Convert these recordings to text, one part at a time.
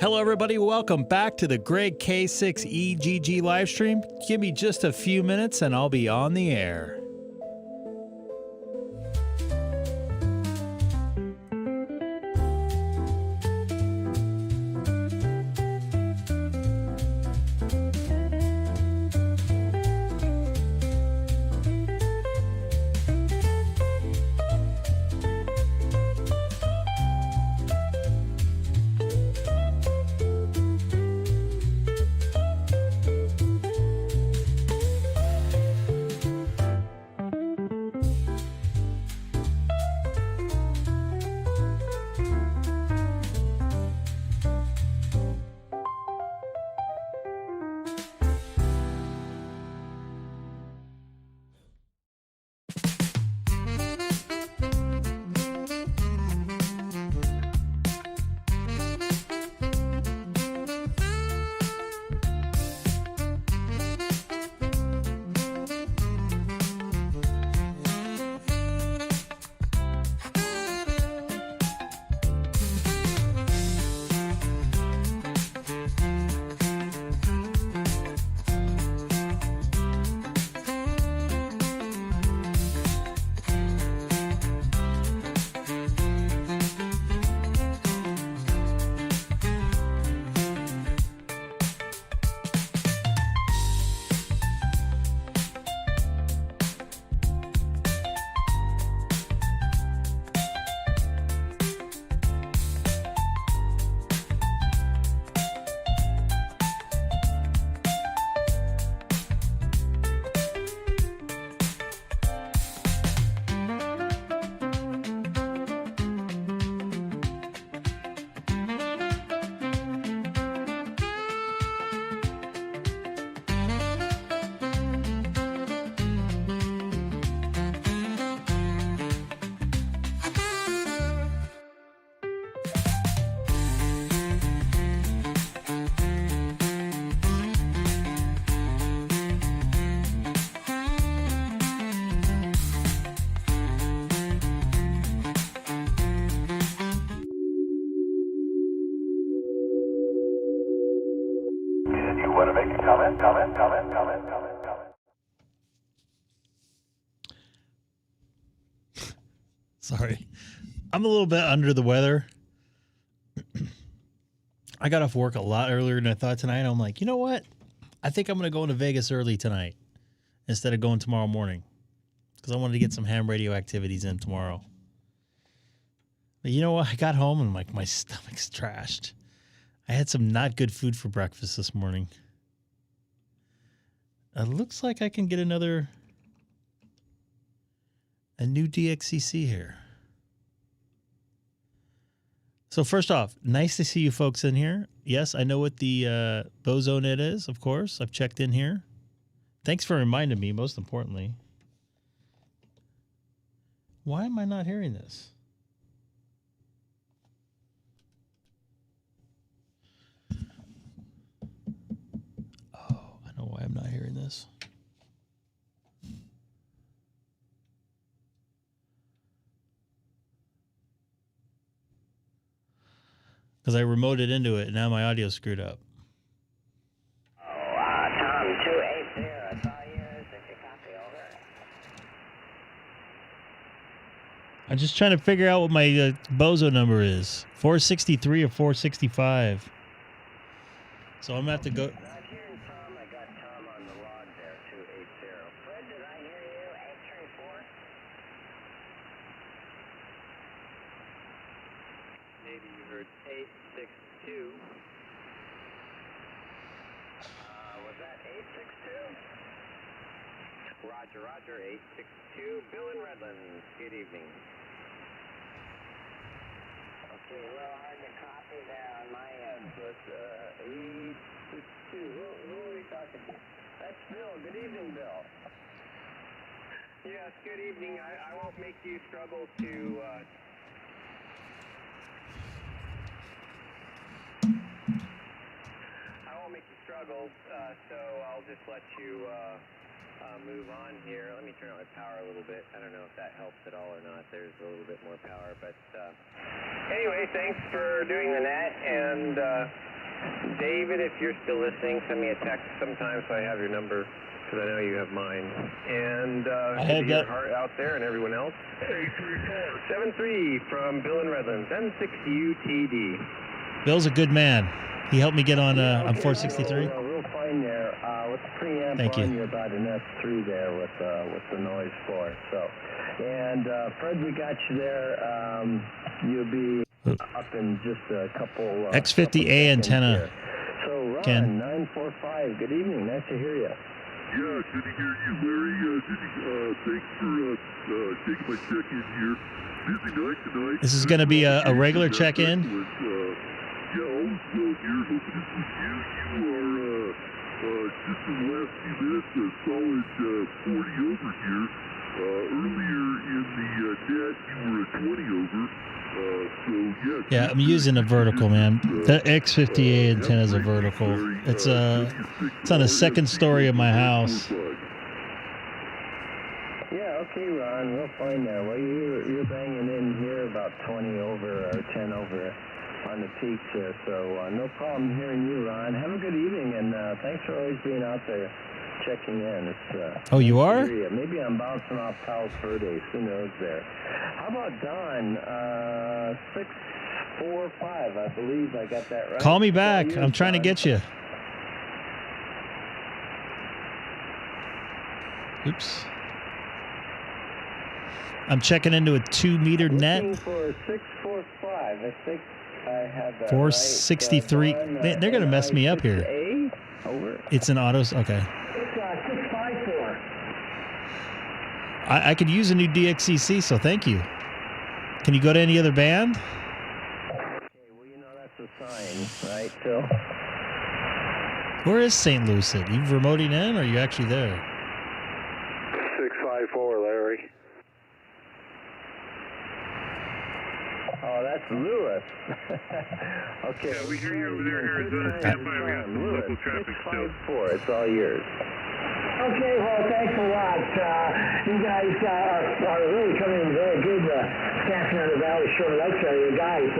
Hello everybody, welcome back to the Greg K6EGG live stream. Give me just a few minutes and I'll be on the air. Comment. Sorry, I'm a little bit under the weather. I got off work a lot earlier than I thought tonight. I'm like, you know what? I think I'm going to go into Vegas early tonight instead of going tomorrow morning because I wanted to get some ham radio activities in tomorrow. But you know what? I got home and like my stomach's trashed. I had some not good food for breakfast this morning. It looks like I can get a new DXCC here. So first off, nice to see you folks in here. Yes, I know what the BozoNet is, of course. I've checked in here. Thanks for reminding me, most importantly. Why am I not hearing this? I know why I'm not hearing this. Because I remoted into it and now my audio's screwed up. Tom 280, I saw you. Is this your copy? Over. I'm just trying to figure out what my bozo number is. 463 or 465. So I'm going to have to go... Roger, 862, Bill in Redlands, good evening. Okay, a little hard to copy there on my end, but 862, who are we talking to? That's Bill, good evening, Bill. Yes, good evening. I won't make you struggle to... I won't make you struggle, so I'll just let you... move on here. Let me turn on my power a little bit. I don't know if that helps at all or not. There's a little bit more power, but anyway, thanks for doing the net, and David, if you're still listening, send me a text sometime so I have your number, because I know you have mine. And I have your that. heart out there and everyone else. 73 from Bill in Redlands, M6UTD. Bill's a good man. He helped me get on 463. Real fine there. With the preamp Thank on, you. you're about an S3 there with the noise floor. So, and Fred, we got you there. You'll be up in just a couple. X50A antenna. Here. So, Ron, Ken. 945. Good evening. Nice to hear you. Yeah, good to hear you, Larry. Thanks for taking my check-in here. Busy night tonight. This is going to be a regular check-in. Yeah, all is well here. Hoping this was you. You are, just in the last few minutes, a solid 40 over here. Earlier in the net, you were at 20 over. So, Yeah, I'm using a vertical, man. The X50A antenna is a vertical. It's on the second story of my house. Yeah, okay, Ron, real fine there. Well, you're banging in here about 20 over or 10 over on the peaks there, so no problem hearing you, Ron. Have a good evening, and thanks for always being out there checking in. It's Oh, you are? maybe I'm bouncing off Palos Verdes. Who knows there? How about Don? 645, I believe I got that right. Call me back. I'm trying to get you. Oops. I'm checking into a 2-meter net. Looking for 645. I think I have that 463. right. They're going to mess me up here. A? Over. It's an autos. Okay. 654. I could use a new DXCC, so thank you. Can you go to any other band? Okay, well, you know that's a sign, right, Phil? Where is St. Lucie? You remoting in, or are you actually there? 654, Larry. Oh, that's Lewis. Okay. Yeah, we hear you over there in Arizona. Stand by. We got some Lewis, local traffic still. 654. It's all yours. Okay, well, thanks a lot. You guys are really coming in very good. Staffing on the Valley Shore Lakes area, you guys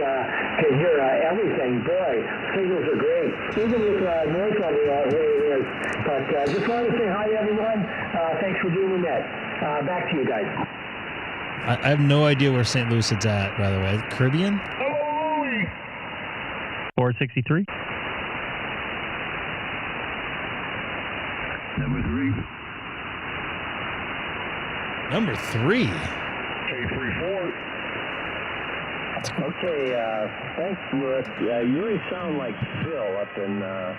can hear everything. Boy, signals are great, even with noise level where it is. But just wanted to say hi to everyone. Thanks for doing that. Back to you guys. I have no idea where St. Lucia's at, by the way. Caribbean? 463. Number 3. Number 3. K34. Okay, thanks, Lewis. You really sound like Phil up in, I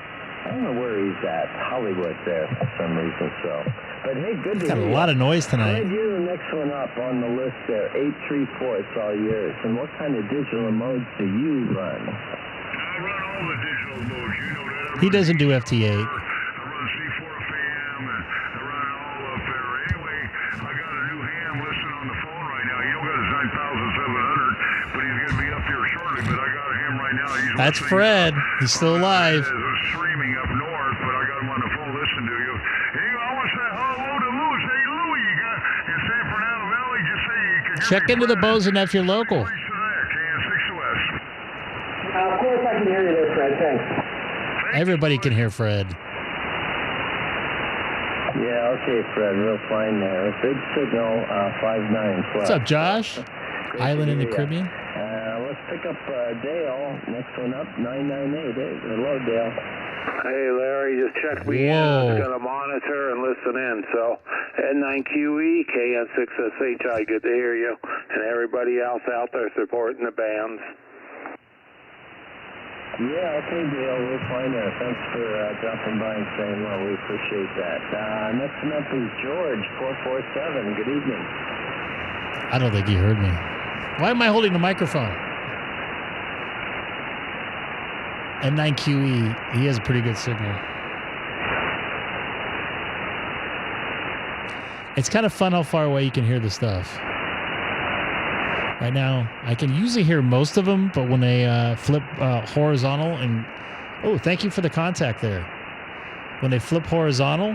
don't know where he's at, Hollywood there for some reason, so. But hey, good to Got hear a lot you. of noise tonight. Fred, you're the next one up on the list there, 834, it's all yours. And what kind of digital modes do you run? I run all the digital modes, you know that. He doesn't do FT8. I run C4FM, and I run it all up there. Anyway, I got a new ham listening on the phone right now. You don't got his 9700, but he's going to be up here shortly. But I got him right now. He's That's listening. Fred. He's still alive. He's streaming up north, but I got him on the phone listening to you. Hey, I want to say hello to Louis. Hey, Louis, you got in San Fernando Valley. Just say you can hear Check me, into the Fred. Bosun if you're local. Reach to there, KN6OS. Of course I can hear you there, Fred. Thanks. Everybody can hear Fred. Yeah, okay, Fred, real fine there. Big signal, 59 plus. What's up, Josh? Great Island to in the hear ya. Caribbean? Let's pick up Dale. Next one up, 998. Hello, Dale. Hey, Larry, just check me in. Whoa. I'm going to monitor and listen in. So, N9QE, KN6SHI, good to hear you. And everybody else out there supporting the bands. Yeah, okay, Dale, we'll find there. Thanks for dropping by and saying hello. We appreciate that. Next one up is George, 447. Good evening. I don't think he heard me. Why am I holding the microphone? N9QE, he has a pretty good signal. It's kind of fun how far away you can hear the stuff. Right now, I can usually hear most of them, but when they flip horizontal and... Oh, thank you for the contact there. When they flip horizontal,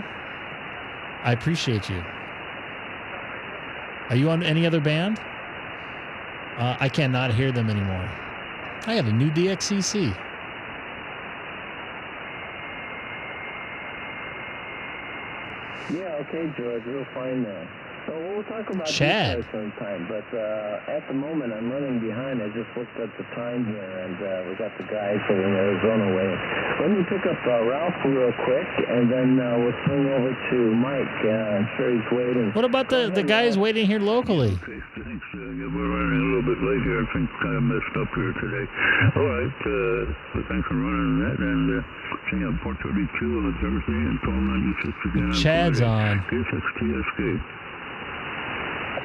I appreciate you. Are you on any other band? I cannot hear them anymore. I got a new DXCC. Yeah, okay, George, we'll find that. So we'll talk about Chad. this sometime, but at the moment I'm running behind. I just looked at the time here, and we got the guys from Arizona way. Let me pick up Ralph real quick, and then we'll swing over to Mike. I'm sure he's waiting. What about the guys waiting here locally? Okay, thanks. We're running a little bit late here. Everything's kind of messed up here today. All right, so thanks for running that. And see you on port 32 on Thursday and 1296 again. Chad's on. K6EGG.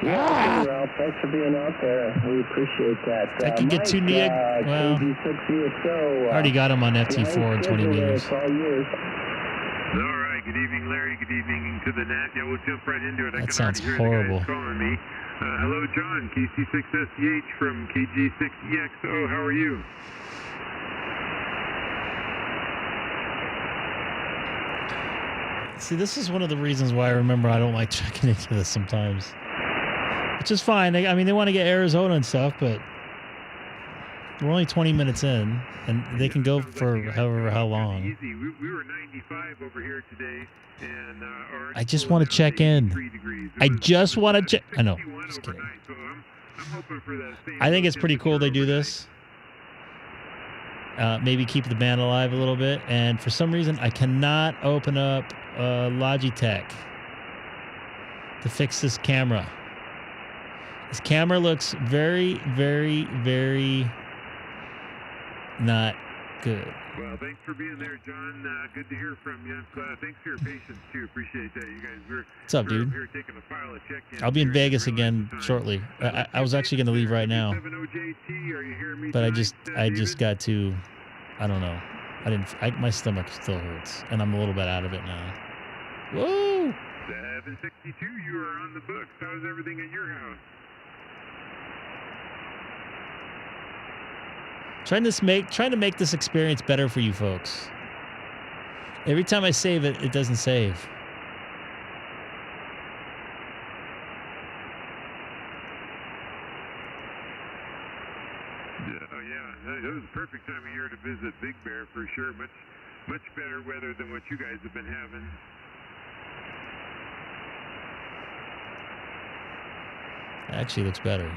Yeah, okay, Ralph, thanks for being out there. We appreciate that. I could get Mike, well, KG6EXO. I already got him on FT4 and 20 meters. It's all yours. All right, good evening, Larry. Good evening to the net. Yeah, we'll jump right into it. That sounds hear horrible. The guys calling me. Hello, John. KC6SEH from KG6EXO. How are you? See, this is one of the reasons why I remember I don't like checking into this sometimes. Which is fine. I mean, they want to get Arizona and stuff, but we're only 20 minutes in, and they can go for how long. Easy. We were 95 over here today, and I just want to check in. I just want to check. I know. Just kidding. I think it's pretty cool they do this. Maybe keep the band alive a little bit. And for some reason, I cannot open up Logitech to fix this camera. This camera looks very, very, very not good. Well, thanks for being there, John. Good to hear from you. Thanks for your patience, too. Appreciate that. You guys What's up, dude? Here taking a file of check-in. I'll be in Vegas again shortly. I was actually going to leave right now, but I just got to, I don't know. My stomach still hurts, and I'm a little bit out of it now. Whoa! 762, you are on the books. How's everything at your house? Trying to make this experience better for you folks. Every time I save it, it doesn't save. It was the perfect time of year to visit Big Bear for sure. Much better weather than what you guys have been having. Actually looks better.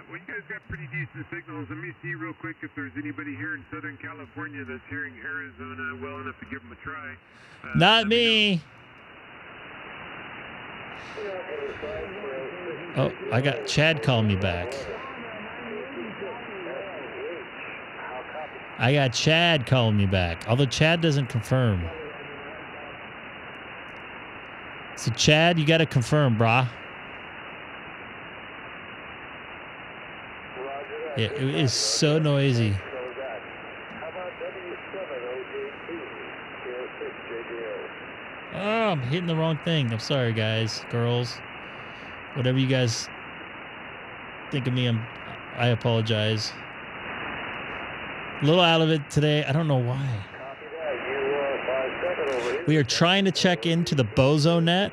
Well, you guys got pretty decent signals. Let me see real quick if there's anybody here in Southern California that's hearing Arizona well enough to give them a try. Not me. Oh, I got Chad calling me back. I got Chad calling me back. Although Chad doesn't confirm. So Chad, you got to confirm, brah. Yeah, it is so noisy. Oh, I'm hitting the wrong thing. I'm sorry, guys, girls. Whatever you guys think of me, I apologize. A little out of it today. I don't know why. We are trying to check into the Bozo net,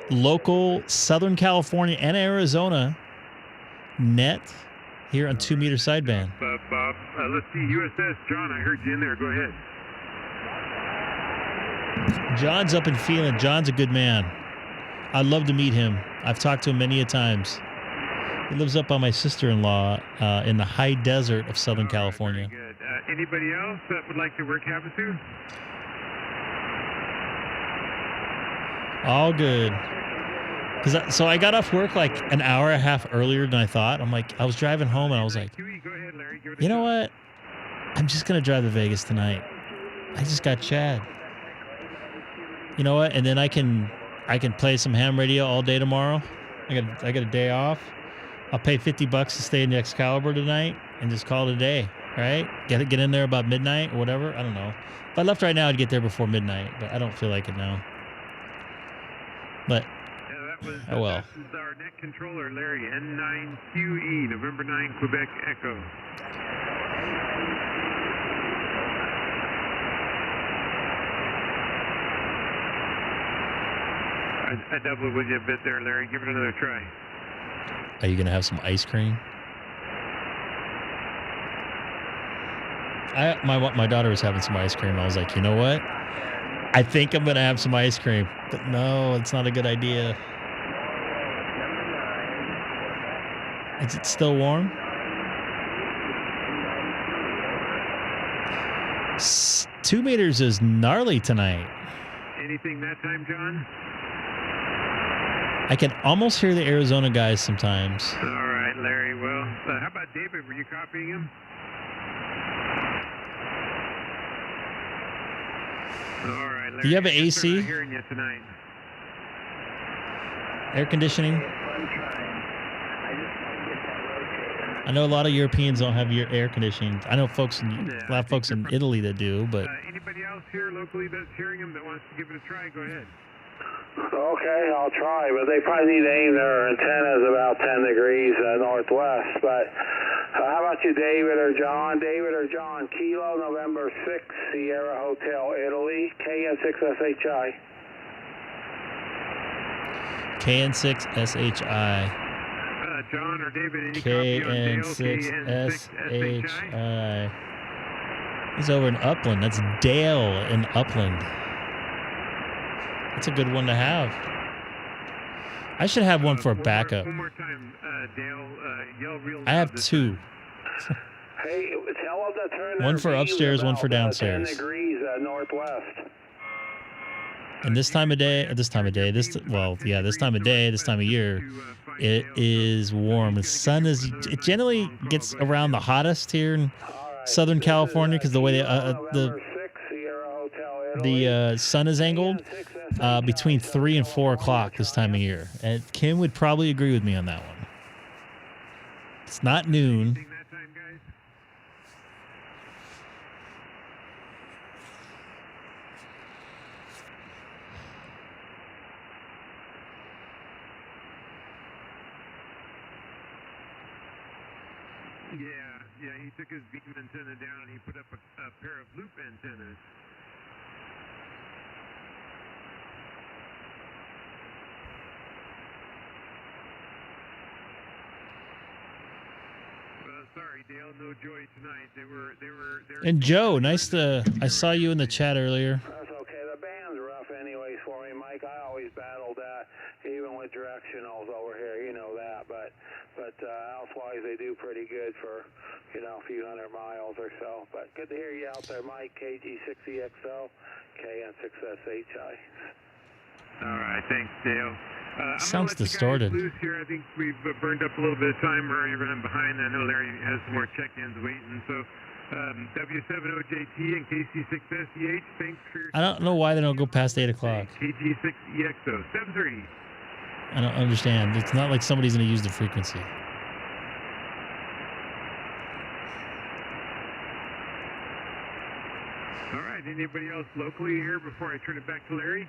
local Southern California and Arizona net. Here on 2 meter sideband. Bob, let's see, USS John, I heard you in there. Go ahead. John's up and feeling. John's a good man. I'd love to meet him. I've talked to him many a times. He lives up by my sister-in-law in the high desert of Southern California. Very good. Anybody else that would like to work Havasu? All good. So I got off work like an hour and a half earlier than I thought. I was driving home and I was like, you know what? I'm just going to drive to Vegas tonight. I just got Chad. You know what? And then I can play some ham radio all day tomorrow. I got a day off. I'll pay $50 to stay in the Excalibur tonight and just call it a day, right? Get in there about midnight or whatever. I don't know. If I left right now, I'd get there before midnight, but I don't feel like it now. But oh well. This is our net controller, Larry, N9QE, November 9, Quebec Echo. I doubled with you a bit there, Larry. Give it another try. Are you going to have some ice cream? My daughter was having some ice cream. I was like, you know what? I think I'm gonna have some ice cream, but no, it's not a good idea. Is it still warm? 2 meters is gnarly tonight. Anything that time, John? I can almost hear the Arizona guys sometimes. All right, Larry. Well, how about David? Were you copying him? All right, Larry. Do you have an AC? I'm hearing you tonight. Air conditioning? I know a lot of Europeans don't have your air conditioning. I know a lot of folks in Italy that do, but Anybody else here locally that's hearing him that wants to give it a try, go ahead. Okay, I'll try, but they probably need to aim their antennas about 10 degrees northwest. But how about you, David or John? David or John? Kilo, November 6, Sierra Hotel, Italy, KN6SHI. KN6SHI. John or David, any copy on Dale, KN6SHI. He's over in Upland. That's Dale in Upland. That's a good one to have. I should have one for a backup. One more time, Dale, yell real loud. I have two. Hey, tell them to turn One for their upstairs, one for about, downstairs. 10 degrees northwest. And this time of day, this time of day, this time of year, it is warm. The sun it generally gets around the hottest here in Southern California because the way the sun is angled between 3 and 4 o'clock this time of year. And Kim would probably agree with me on that one. It's not noon. Yeah, he took his beam antenna down and he put up a pair of loop antennas. Sorry, Dale, no joy tonight. They were. And Joe, I saw you in the chat earlier. That's okay. The band's rough anyways for me, Mike. I always battled that, even with directionals over here. You know that, but elsewise they do pretty good for a few hundred miles or so. But good to hear you out there, Mike. KG6EXL, KN6SHI. All right, thanks, Dale. Sounds distorted. Loose here. I think we've burned up a little bit of time or you're running behind. I know Larry has some more check-ins waiting. So W70JT and KC6SEH, thanks for your... I don't know why they don't go past 8 o'clock. KG6EXO, 730. I don't understand. It's not like somebody's going to use the frequency. All right, anybody else locally here before I turn it back to Larry?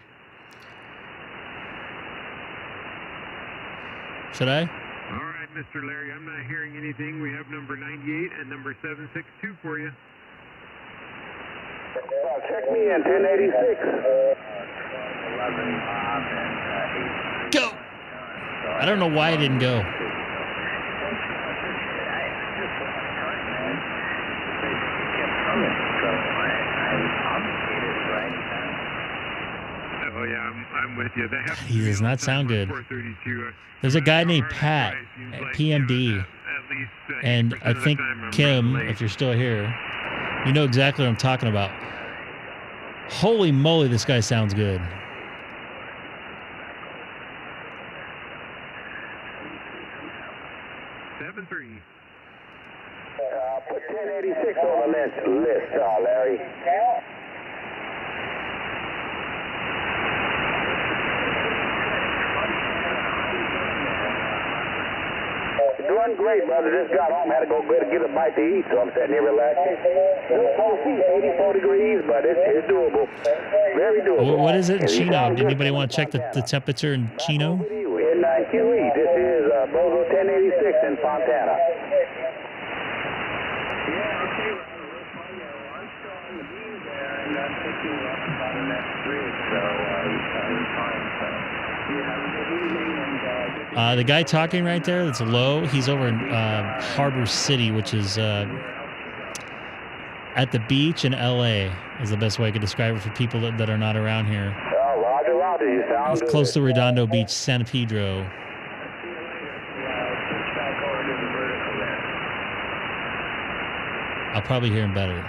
Should I? All right, Mr. Larry, I'm not hearing anything. We have number 98 and number 762 for you. Check me in, 1086. Go! I don't know why I didn't go. Oh, yeah, I'm with you. He does not sound good. There's a guy named Pat at PMD. And I think, Kim, if you're still here, you know exactly what I'm talking about. Holy moly, this guy sounds good. Put 1086 on the list, Larry. Doing great, brother. Just got home. Had to go get a bite to eat, so I'm sitting here relaxing. Little coffee, 84 degrees, but it's doable. Very doable. What is it in Chino? Did anybody want to check the temperature in Chino? N9QE. This is Bozo 1086 in Fontana. The guy talking right there, that's low, he's over in Harbor City, which is at the beach in LA is the best way I could describe it for people that are not around here. Oh, roger, roger. You sound It's good. close to Redondo Beach, San Pedro. I'll probably hear him better.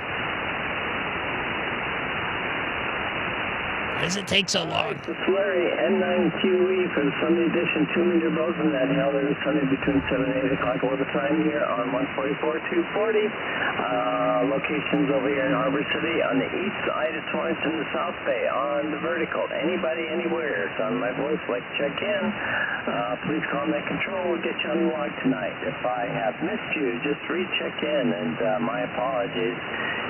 Why does it take so long? It's Larry, N9QE for the Sunday edition 2-meter boson that held every Sunday between 7 and 8 o'clock over time here on 144-240. Locations over here in Harbor City on the east side of Torrington, the South Bay on the vertical. Anybody, anywhere, it's on my voice, like check in. Please call net control. We'll get you on the log tonight. If I have missed you, just recheck in, and my apologies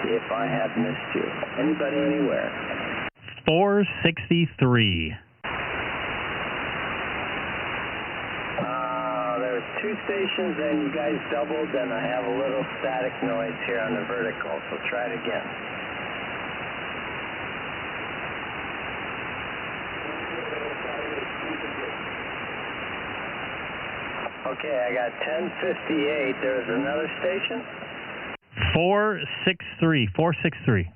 if I have missed you. Anybody, anywhere. 463. There's 2 stations, and you guys doubled, and I have a little static noise here on the vertical, so try it again. Okay, I got 1058. There's another station? 463. 463.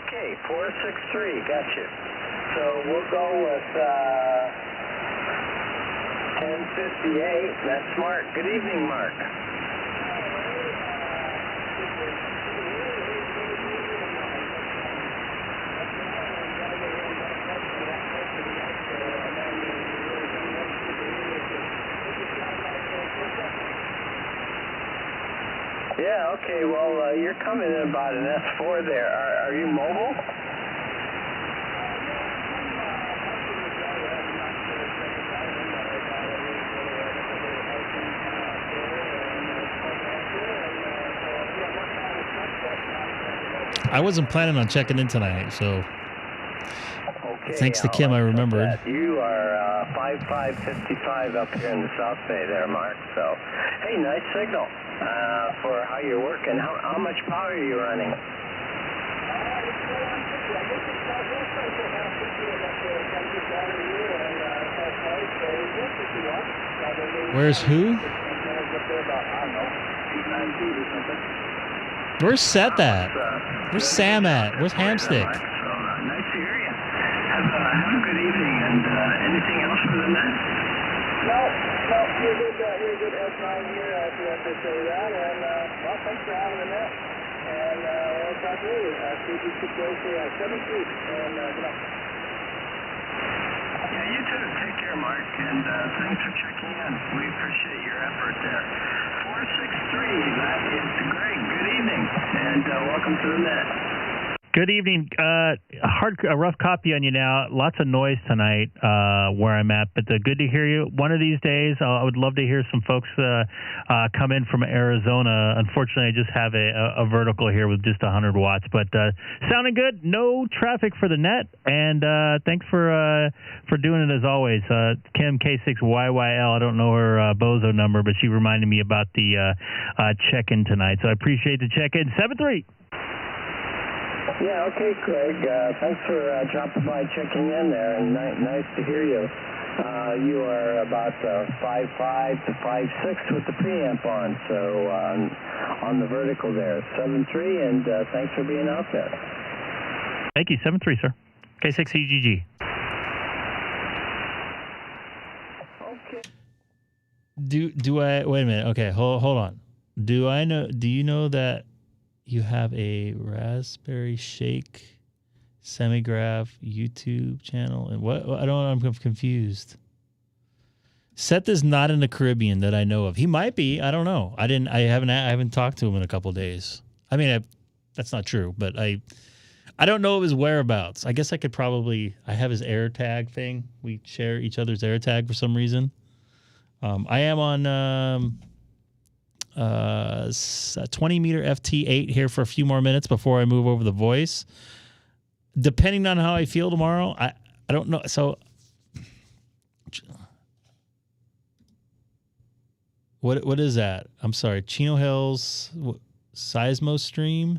Okay, 463, got you. So we'll go with 1058. That's Mark. Good evening, Mark. Yeah, okay, well, you're coming in about an S4 there. Are you mobile? I wasn't planning on checking in tonight, so Okay, thanks to Kim, I remembered. You are 5555 up here in the South Bay there, Mark. So, hey, nice signal for how you're working. How much power are you running? Where's who? Where's Seth at? Where's Sam at? Where's Hamstick? Nice to hear you. Have a good evening, and anything else for the net? No, you're good S9 here, if you have to say that, and, well, thanks for having the net, and, we'll talk later. KG6EGG 73, and, good night. Yeah, you too. Take care, Mark, and thanks for checking in. We appreciate your effort there. 463, that is Greg. Good evening, and welcome to the net. Good evening. A rough copy on you now. Lots of noise tonight where I'm at, but good to hear you. One of these days, I would love to hear some folks come in from Arizona. Unfortunately, I just have a vertical here with just 100 watts, but sounding good. No traffic for the net, and thanks for doing it as always. Kim K6YYL. I don't know her bozo number, but she reminded me about the check-in tonight, so I appreciate the check-in. 7-3. Yeah, okay, Craig. Thanks for dropping by, checking in there, and nice to hear you. You are about 5.5 to 5.6 with the preamp on, so on the vertical there, 7.3, and thanks for being out there. Thank you, 7-3, sir. K6EGG. Okay. Do I wait a minute? Okay, hold on. Do you know that you have a Raspberry Shake Semigraph YouTube channel? And what? I don't know. I'm confused. Seth is not in the Caribbean that I know of. He might be. I don't know. I haven't talked to him in a couple of days. I mean, that's not true, but I don't know of his whereabouts. I guess I could probably. I have his AirTag thing. We share each other's AirTag for some reason. I am on 20-meter FT8 here for a few more minutes before I move over the voice. Depending on how I feel tomorrow, I don't know. So what is that? I'm sorry. Chino Hills Seismo Stream?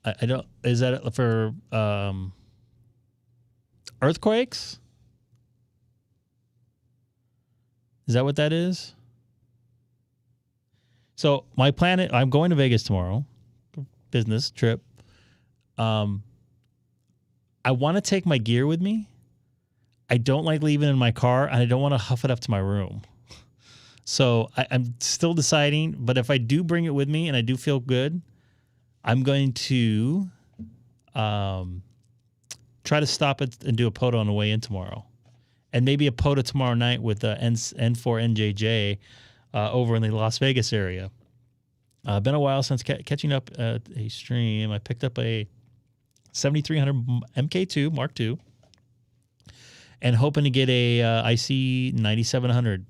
I don't. Is that for earthquakes? Is that what that is? So my plan, I'm going to Vegas tomorrow, business trip. I want to take my gear with me. I don't like leaving it in my car, and I don't want to huff it up to my room. So I'm still deciding, but if I do bring it with me and I do feel good, I'm going to try to stop it and do a POTA on the way in tomorrow. And maybe a POTA tomorrow night with N4NJJ over in the Las Vegas area. Been a while since catching up a stream. I picked up a 7300 MK2 Mark II and hoping to get a IC-9700.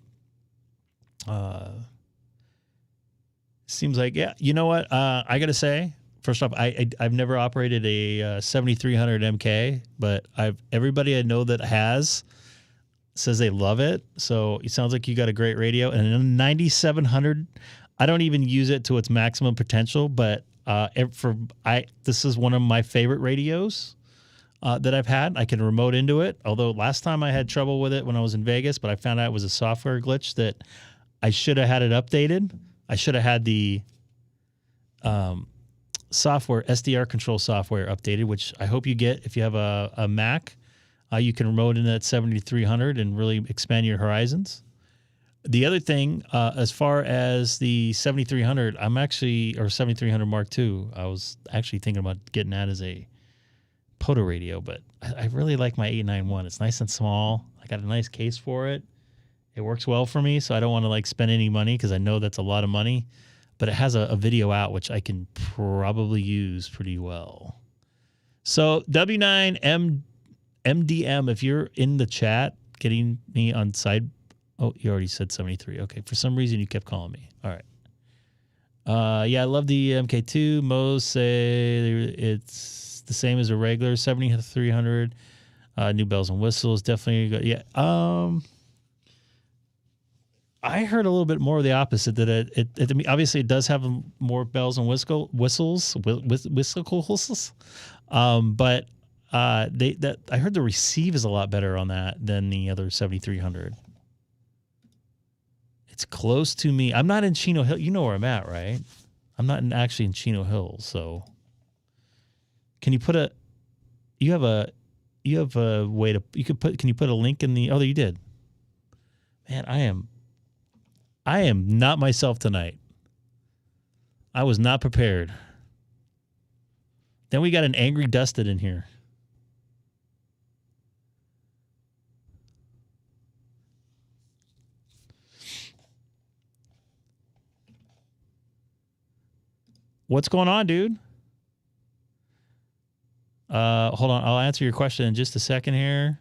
Seems like, yeah, you know what? I got to say, first off, I've never operated a 7300 MK, but everybody I know that has says they love it. So it sounds like you got a great radio. And a 9700, I don't even use it to its maximum potential, but this is one of my favorite radios that I've had. I can remote into it, although last time I had trouble with it when I was in Vegas, but I found out it was a software glitch that I should have had it updated. I should have had the software, SDR control software updated, which I hope you get if you have a Mac. You can remote in that 7300 and really expand your horizons. The other thing, as far as the 7300, or 7300 Mark II, I was actually thinking about getting that as a POTA radio, but I really like my 891. It's nice and small. I got a nice case for it. It works well for me, so I don't want to spend any money because I know that's a lot of money. But it has a video out, which I can probably use pretty well. So W9MDM, if you're in the chat, getting me on side. Oh, you already said 73. Okay, for some reason you kept calling me. All right. Yeah, I love the MK2. Most say it's the same as a regular 7300. New bells and whistles, definitely good. Yeah. I heard a little bit more of the opposite, that it obviously it does have more bells and whistles, but I heard the receive is a lot better on that than the other 7300. It's close to me. I'm not in Chino Hill. You know where I'm at, right? I'm not actually in Chino Hills. So can you put you have a way to, can you put a link in the, oh, you did. Man, I am not myself tonight. I was not prepared. Then we got an angry Dusted in here. What's going on, dude? Hold on. I'll answer your question in just a second here.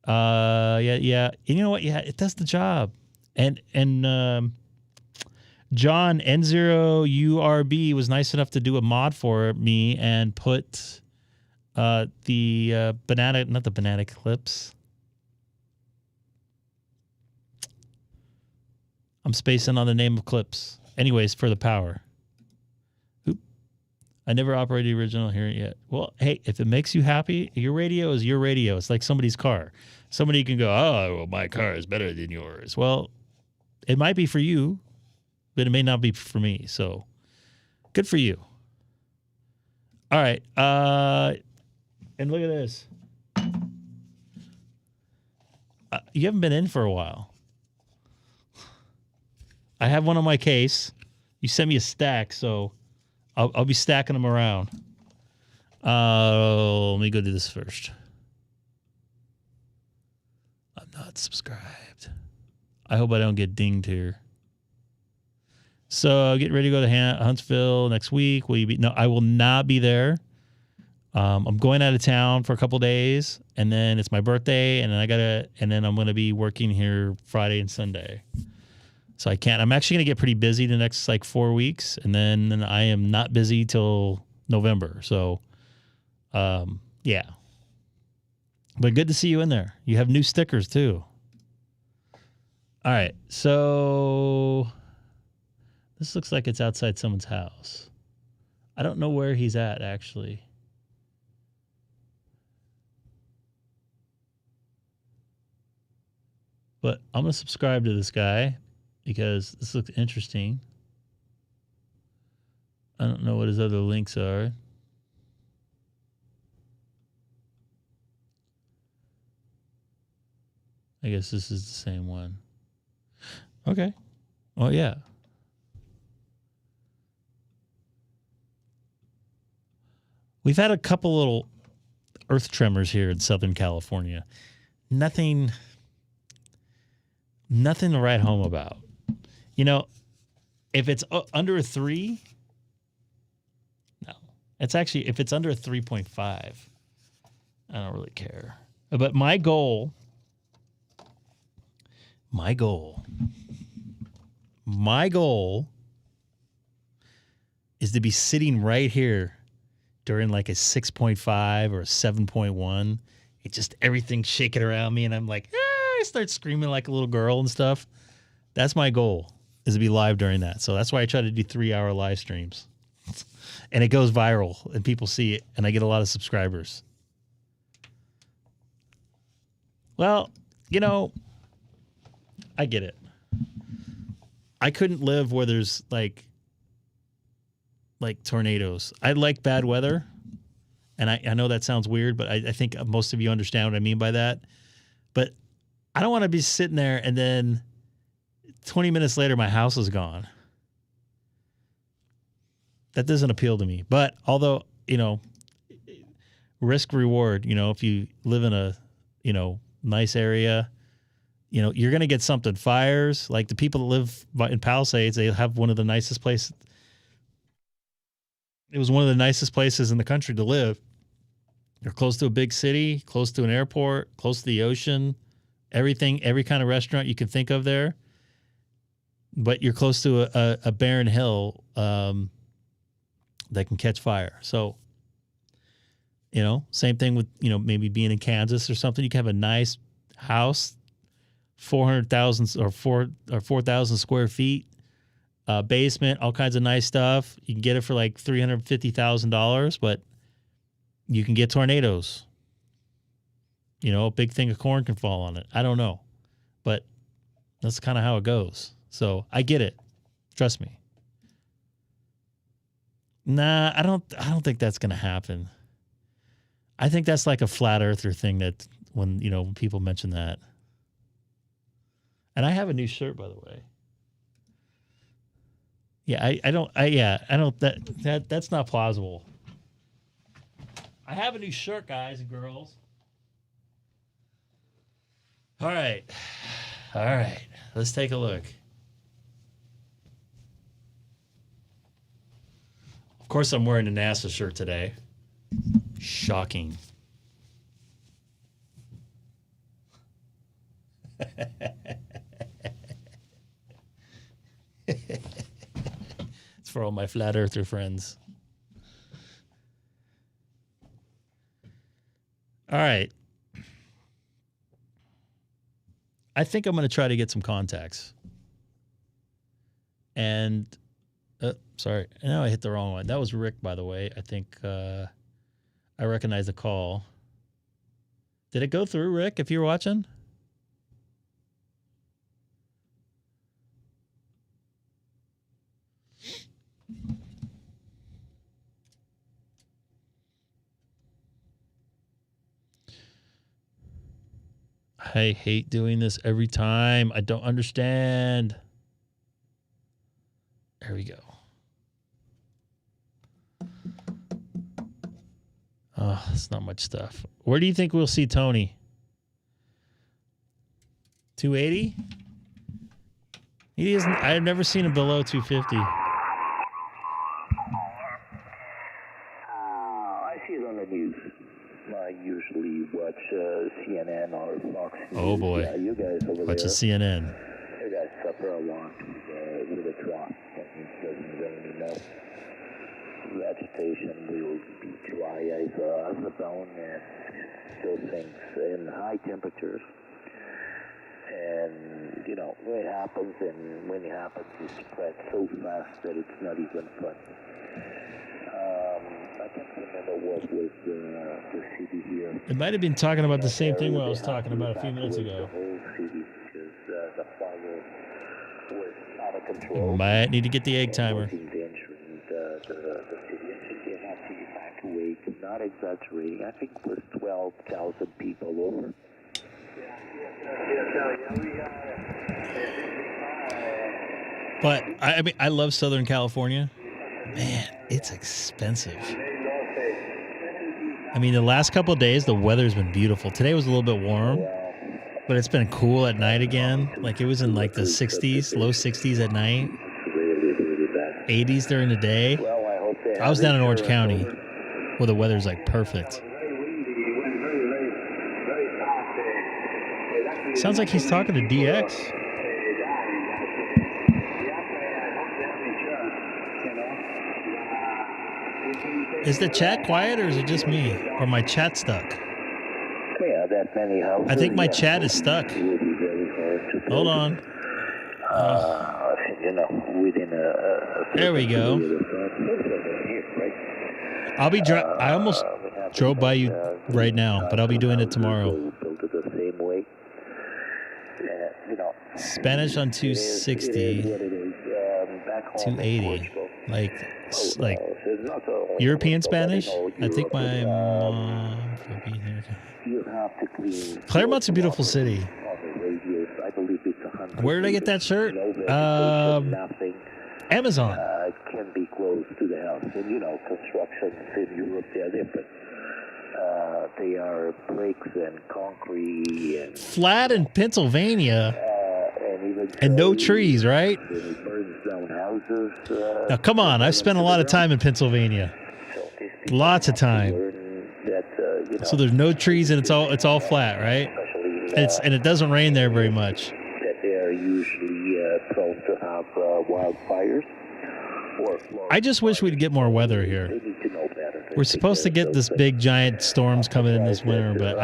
Yeah. You know what? Yeah, it does the job. And John N0URB was nice enough to do a mod for me and put the not the banana clips. I'm spacing on the name of clips. Anyways, for the power. Oop. I never operated the original here yet. Well, hey, if it makes you happy, your radio is your radio. It's like somebody's car. Somebody can go, oh, well, my car is better than yours. Well, it might be for you, but it may not be for me. So good for you. All right. And look at this. You haven't been in for a while. I have one on my case. You sent me a stack, so I'll be stacking them around. Let me go do this first. I'm not subscribed. I hope I don't get dinged here. So getting ready to go to Huntsville next week. Will you be? No, I will not be there. I'm going out of town for a couple days, and then it's my birthday, and then I'm gonna be working here Friday and Sunday. So I can't. I'm actually gonna get pretty busy the next 4 weeks, and then I am not busy till November. So, yeah. But good to see you in there. You have new stickers too. All right, so this looks like it's outside someone's house. I don't know where he's at, actually. But I'm going to subscribe to this guy because this looks interesting. I don't know what his other links are. I guess this is the same one. Okay. Oh, yeah. We've had a couple little earth tremors here in Southern California. Nothing to write home about. You know, if it's under a 3, no. It's actually, if it's under a 3.5, I don't really care. But my goal is to be sitting right here during like a 6.5 or a 7.1. It just everything's shaking around me, and I'm like, I start screaming like a little girl and stuff. That's my goal, is to be live during that. So that's why I try to do 3-hour live streams. And it goes viral, and people see it, and I get a lot of subscribers. Well, you know, I get it. I couldn't live where there's like tornadoes. I like bad weather, and I know that sounds weird, but I think most of you understand what I mean by that. But I don't want to be sitting there and then 20 minutes later my house is gone. That doesn't appeal to me. But although, you know, risk reward, you know, if you live in a, you know, nice area, you know, you're going to get something. Fires, like the people that live in Palisades, they have one of the nicest places. It was one of the nicest places in the country to live. You're close to a big city, close to an airport, close to the ocean, everything, every kind of restaurant you can think of there. But you're close to a barren hill that can catch fire. So, you know, same thing with, you know, maybe being in Kansas or something. You can have a nice house, 400,000 or 4,000 square feet, basement, all kinds of nice stuff. You can get it for like $350,000, but you can get tornadoes. You know, a big thing of corn can fall on it. I don't know, but that's kind of how it goes. So I get it. Trust me. Nah, I don't think that's going to happen. I think that's like a flat earther thing that when, you know, when people mention that. And I have a new shirt, by the way. Yeah, that's not plausible. I have a new shirt, guys and girls. All right. Let's take a look. Of course, I'm wearing a NASA shirt today. Shocking. It's for all my flat earther friends. All right. I think I'm going to try to get some contacts. And, sorry. No, I hit the wrong one. That was Rick, by the way. I think I recognize the call. Did it go through, Rick, if you're watching? I hate doing this every time. I don't understand. There we go. Oh, it's not much stuff. Where do you think we'll see Tony? 280? He isn't. I've never seen him below 250. I see it on the news. I usually watch CNN or Fox News. Oh boy! Yeah, you guys over watch there. CNN. You guys suffer a lot with a drought. That means doesn't rain enough. Vegetation will be dry as a bone, and those things in high temperatures. And you know when it happens, it spreads so fast that it's not even fun. I can't remember what was the city here. It might have been talking about the same thing what I was talking about a few minutes ago. The whole city, because the fire was out of control. Might need to get the egg timer. The exaggerating. I think it was 12,000 people over. But I mean, I love Southern California. Man, it's expensive. I mean, the last couple of days, the weather's been beautiful. Today was a little bit warm, but it's been cool at night again. Like, it was in like the 60s, low 60s at night, 80s during the day. I was down in Orange County where the weather's like perfect. Sounds like he's talking to DX. Is the chat quiet or is it just me? Or my chat stuck? Yeah, that many houses. I think my chat is stuck. Hold on. You know, within There we go. I'll be I almost drove by you right now, but I'll be doing it tomorrow. Spanish on 260, 280, like European Spanish. I think my mom. Claremont's a beautiful city. Where did I get that shirt? Amazon. It can be close to the house, and you know, constructions in Europe, they are different. They are bricks and concrete and flat in Pennsylvania. And no trees, right? Now, come on. I've spent a lot of time in Pennsylvania. Lots of time. So there's no trees and it's all flat, right? And it doesn't rain there very much. That they are usually prone to have wildfires. I just wish we'd get more weather here. We're supposed to get this big giant storms coming in this winter, but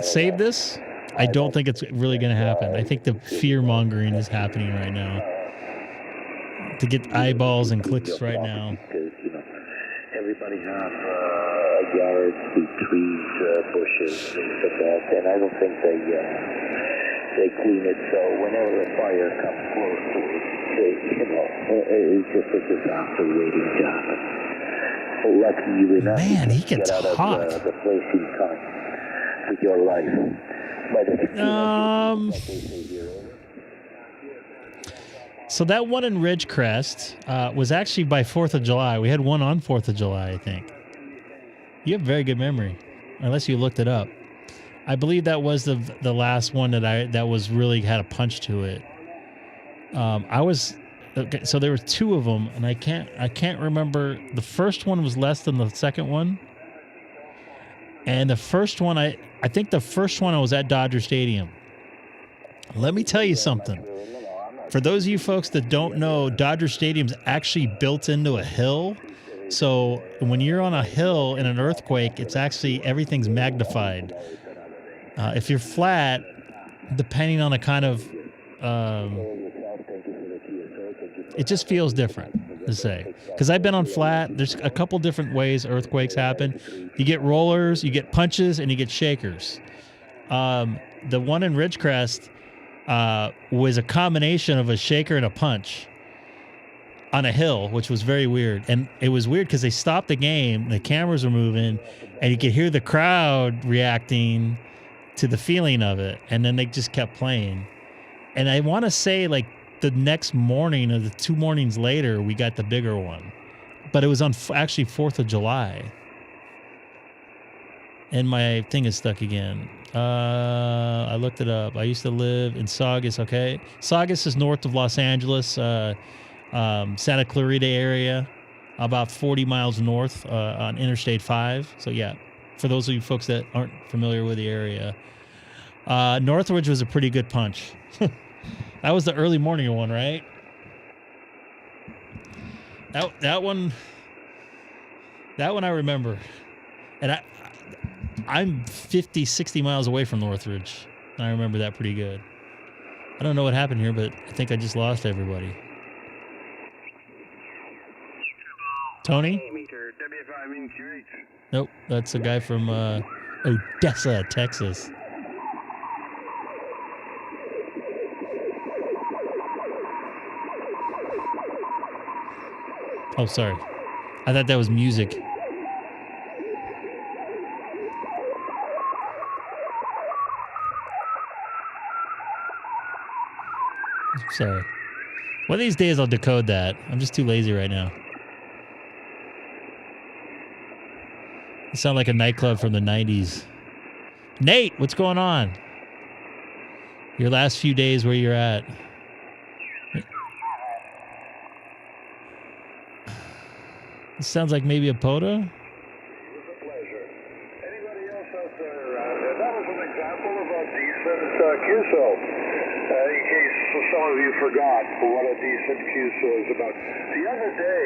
save this. I don't think it's really going to happen. I think the fear-mongering is happening right now. To get eyeballs and clicks right now. Because, you know, everybody has yards, big trees, bushes, things like that, and I don't think they clean it, so whenever a fire comes close to it, it's just a disaster waiting to happen. Lucky you enough. Man, he gets hot. The place in time with your life. So that one in Ridgecrest was actually by 4th of July. We had one on 4th of July, I think. You have very good memory, unless you looked it up. I believe that was the last one that was really had a punch to it. So there were two of them, and I can't remember. The first one was less than the second one. And the first one, I think the first one I was at Dodger Stadium. Let me tell you something. For those of you folks that don't know, Dodger Stadium's actually built into a hill. So when you're on a hill in an earthquake, it's actually, everything's magnified. If you're flat, depending on the kind of, it just feels different to say. Because I've been on flat. There's a couple different ways earthquakes happen. You get rollers, you get punches, and you get shakers. The one in Ridgecrest was a combination of a shaker and a punch on a hill, which was very weird. And it was weird because they stopped the game, the cameras were moving, and you could hear the crowd reacting to the feeling of it. And then they just kept playing. And I want to say, like, the next morning or the 2 mornings later, we got the bigger one. But it was on actually 4th of July. And my thing is stuck again. I looked it up. I used to live in Saugus, okay? Saugus is north of Los Angeles, Santa Clarita area, about 40 miles north on Interstate 5. So, yeah, for those of you folks that aren't familiar with the area. Northridge was a pretty good punch. That was the early morning one, right? That one I remember. And I'm 50, 60 miles away from Northridge. I remember that pretty good. I don't know what happened here, but I think I just lost everybody. Tony? Nope, that's a guy from Odessa, Texas. Oh, sorry. I thought that was music. Sorry. One of these days I'll decode that. I'm just too lazy right now. You sound like a nightclub from the 90s. Nate, what's going on? Your last few days, where you're at? This sounds like maybe a POTA. It was a pleasure. Anybody else out there? That was an example of a decent QSO. In case some of you forgot what a decent QSO is about. The other day,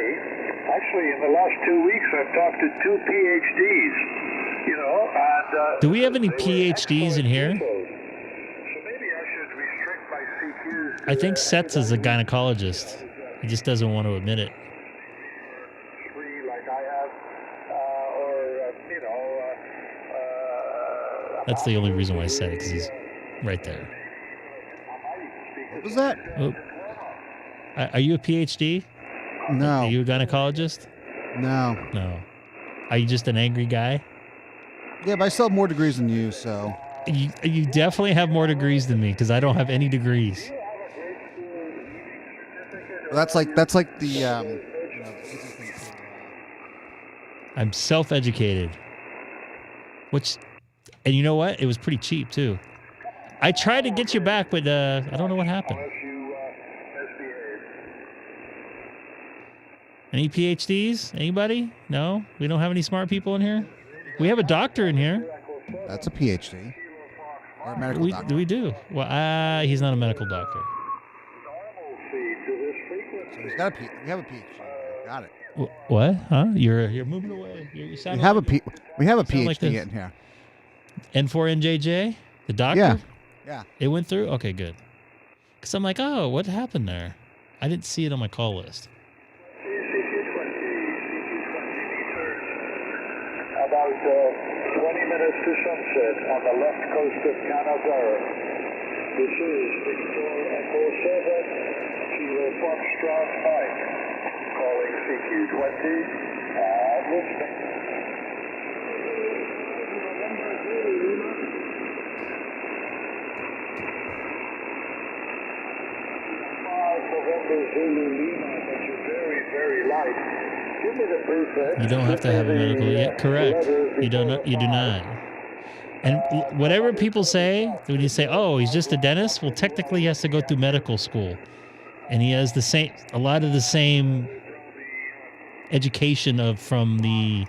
actually in the last 2 weeks, I've talked to 2 PhDs. You know, and do we have any PhDs in here? So maybe I should restrict my CQs. I think Sets is a gynecologist. He just doesn't want to admit it. That's the only reason why I said it, because he's right there. What was that? Oh. Are you a PhD? No. Are you a gynecologist? No. No. Are you just an angry guy? Yeah, but I still have more degrees than you, so. You definitely have more degrees than me, because I don't have any degrees. Well, that's like the. I'm self-educated. Which, and you know what? It was pretty cheap too. I tried to get you back, but I don't know what happened. Any PhDs? Anybody? No? We don't have any smart people in here? We have a doctor in here. That's a PhD. Or a medical doctor. We do. Well, he's not a medical doctor. So we have a PhD. Got it. What? Huh? You're moving away. You sound we have like a PhD like in here. N4NJJ? The doctor? Yeah. Yeah. It went through? Okay, good. Because I'm like, oh, what happened there? I didn't see it on my call list. About 20 minutes to sunset on the left coast of Canada. This is Victor Echo 7, Kilo Foxtrot Mike, calling CQ20 and listening. November Zulu Lima, but you're very, very light. Give me the prefix. You don't have to have a medical yet. Correct. You do not. And whatever people say, when you say, "Oh, he's just a dentist," well, technically he has to go through medical school, and he has a lot of the same education from the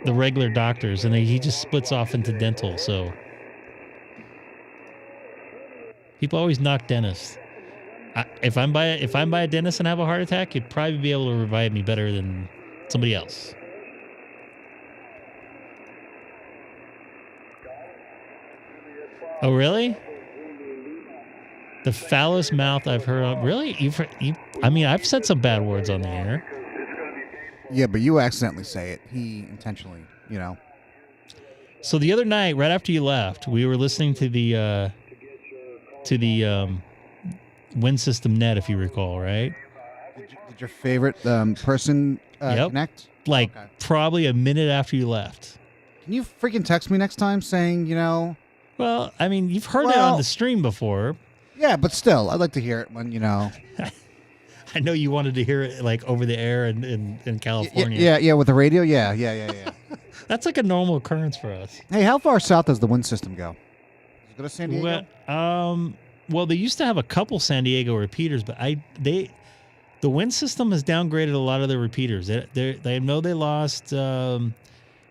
regular doctors, and he just splits off into dental. So people always knock dentists. If I'm by a dentist and have a heart attack, he'd probably be able to revive me better than somebody else. Oh, really? The foulest mouth I've heard of. Really? I mean, I've said some bad words on the air. Yeah, but you accidentally say it. He intentionally, you know. So the other night, right after you left, we were listening to the Wind System Net, if you recall, right? Did your favorite person connect? Like probably a minute after you left. Can you freaking text me next time saying, you know? Well, I mean, you've heard it on the stream before. Yeah, but still, I'd like to hear it when, you know. I know you wanted to hear it like over the air in California. Yeah, with the radio. Yeah. That's like a normal occurrence for us. Hey, how far south does the Wind System go? Does it go to San Diego? Well, they used to have a couple San Diego repeaters, but the Wind System has downgraded a lot of their repeaters. They know they lost.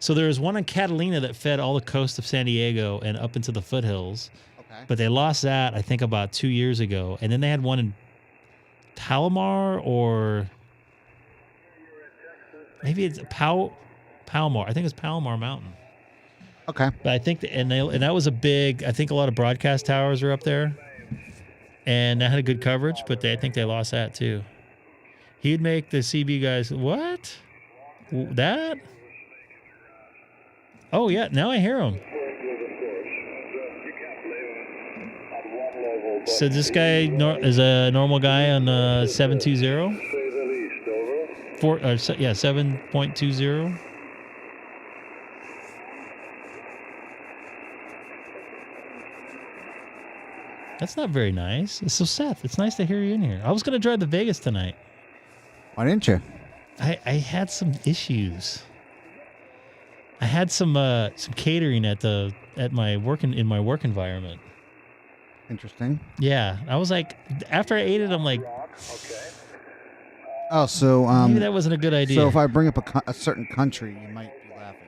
So there was one in Catalina that fed all the coast of San Diego and up into the foothills. Okay. But they lost that, I think, about 2 years ago. And then they had one in Palomar, or maybe it's Palomar. I think it's Palomar Mountain. Okay. But I think and that was a big. I think a lot of broadcast towers are up there, and that had a good coverage. But I think they lost that too. He'd make the CB guys what? That? Oh yeah, now I hear him. So this guy is a normal guy on 720. 7.20. That's not very nice. So, Seth, it's nice to hear you in here. I was going to drive to Vegas tonight. Why didn't you? I had some issues. I had some catering at my work environment. Interesting. Yeah, I was like, after I ate it, I'm like, oh, so maybe that wasn't a good idea. So if I bring up a certain country, you might be laughing.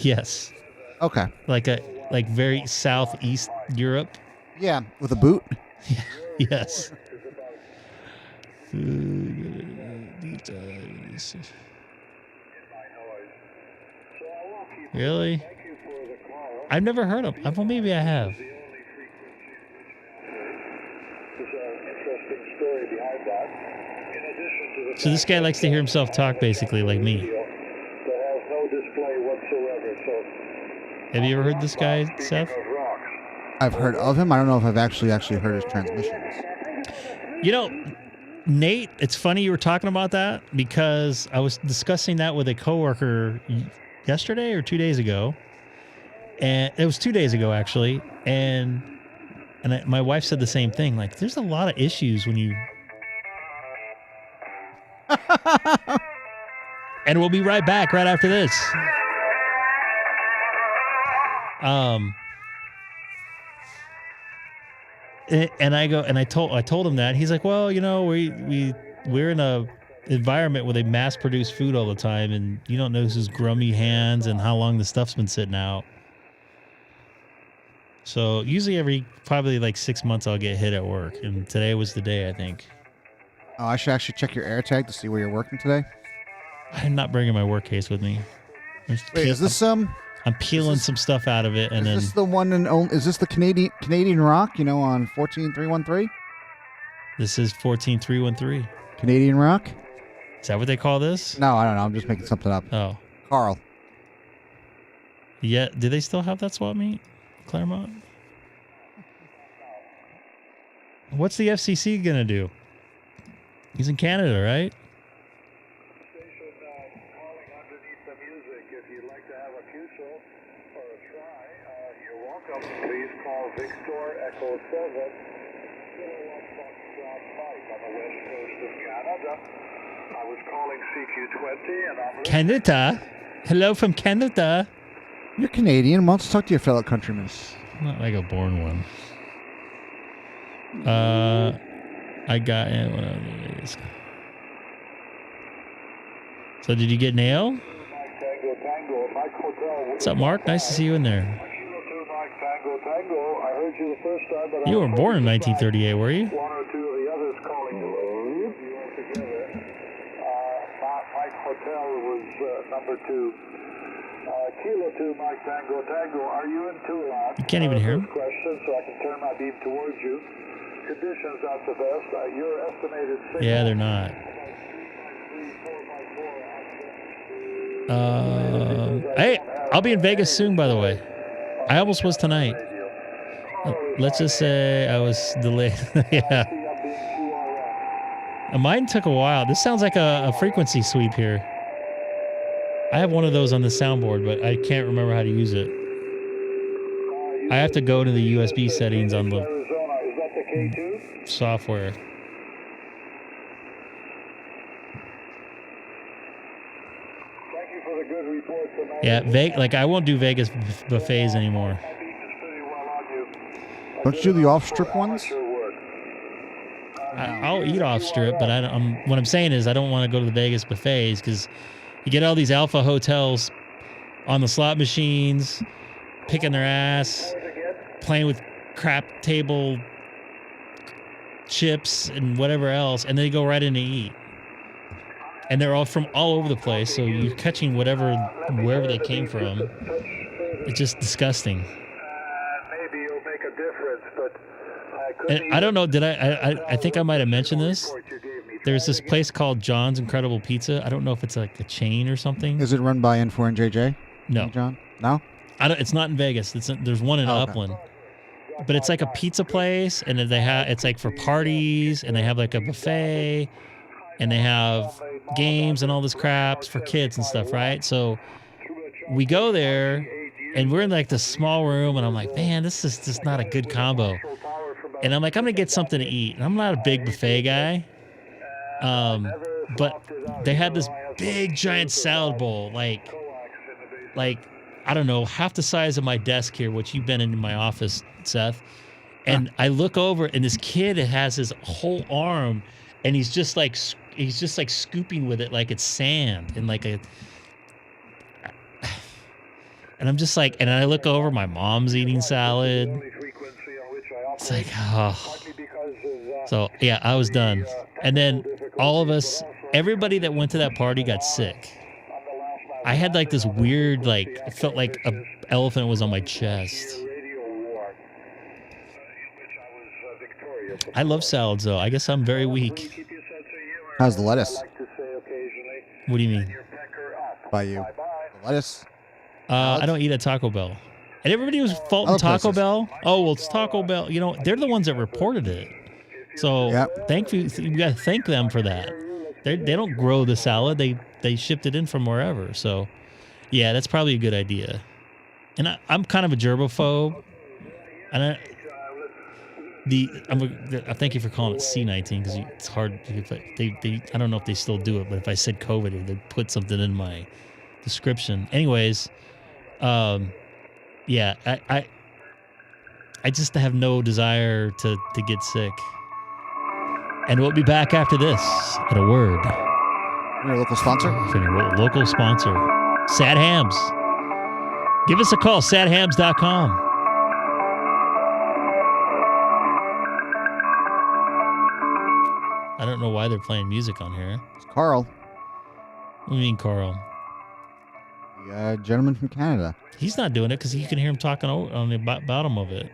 Yes. Okay. Like very southeast Europe. Yeah, with a boot. Yes. Really? I've never heard of them. Well, maybe I have. So this guy likes to hear himself talk, basically, like me. Have you ever heard this guy, Seth? I've heard of him. I don't know if I've actually heard his transmissions. You know, Nate, it's funny you were talking about that because I was discussing that with a coworker yesterday or 2 days ago. And it was 2 days ago, actually. And my wife said the same thing. Like, there's a lot of issues when you... And we'll be right back right after this. And I told him that. He's like, well, you know, we're in a environment where they mass produce food all the time, and you don't know who's grummy hands and how long the stuff's been sitting out. So usually every probably like 6 months I'll get hit at work, and today was the day, I think. Oh, I should actually check your air tag to see where you're working today. I'm not bringing my work case with me. Wait, is this I'm peeling some stuff out of it, and is this the one and only? Is this the Canadian Rock? You know, on 14313. This is 14313. Canadian Rock. Is that what they call this? No, I don't know. I'm just making something up. Oh, Carl. Yeah, do they still have that swap meet, Claremont? What's the FCC gonna do? He's in Canada, right? Please call Victor Echo 7, on the west coast of Canada. I was calling CQ20 and I'm... Canada? Hello from Canada. You're Canadian. Why don't you talk to your fellow countrymen? Not like a born one. I got it. So did you get nailed? What's up, Mark? Nice to see you in there. You were born in 1938, were you? One or two of the others calling you together. Mike Hotel was number 2. Kilo 2, Mike Tango Tango. Are you in Tucson? You can't even hear him. Question, so I can turn my beam towards you. Conditions not the best. Your estimated signal. Yeah, they're not. Hey, I'll be in Vegas soon, by the way. I almost was tonight. Let's just say I was delayed. Yeah. Mine took a while. This sounds like a frequency sweep here. I have one of those on the soundboard, but I can't remember how to use it. I have to go to the USB settings on the software. Yeah, like I won't do Vegas buffets anymore. Don't you do the off-strip ones? I'll eat off-strip, but what I'm saying is I don't want to go to the Vegas buffets because you get all these alpha hotels on the slot machines, picking their ass, playing with crap table chips and whatever else, and they go right in to eat. And they're all from all over the place, so you're catching wherever they came from. It's just disgusting. Maybe it'll make a difference, but and I don't know. Did I think I might have mentioned this. There's this place called John's Incredible Pizza. I don't know if it's like a chain or something. Is it run by N4 and JJ? No, John. No. It's not in Vegas. There's one in Upland. But it's like a pizza place, and it's like for parties, and they have like a buffet, and they have games and all this crap for kids and stuff, right? So we go there, And we're in like this small room, and I'm like, man, this is just not a good combo. And I'm like, I'm gonna get something to eat. And I'm not a big buffet guy, but they had this big giant salad bowl, like I don't know, half the size of my desk here, which you've been in my office, Seth. And I look over, and this kid has his whole arm, and he's just like scooping with it like it's sand, and like a. And I'm just like, and I look over, my mom's eating salad. It's like, oh. So, yeah, I was done. And then all of us, everybody that went to that party got sick. I had like this weird, like, it felt like an elephant was on my chest. I love salads, though. I guess I'm very weak. How's the lettuce? What do you mean? By you. The lettuce? I don't eat at Taco Bell. And everybody was faulting Taco Bell. Oh, well, it's Taco Bell. You know, they're the ones that reported it. So thank you. You got to thank them for that. They don't grow the salad. They shipped it in from wherever. So, yeah, that's probably a good idea. And I'm kind of a germaphobe. And I thank you for calling it C19 because it's hard. I don't know if they still do it, but if I said COVID, they'd put something in my description. Anyways. Yeah, I just have no desire to get sick. And we'll be back after this at a word. Your local sponsor? Local sponsor. Sad Hams. Give us a call, sadhams.com. I don't know why they're playing music on here. It's Carl. What do you mean, Carl? The gentleman from Canada. He's not doing it because you can hear him talking on the bottom of it.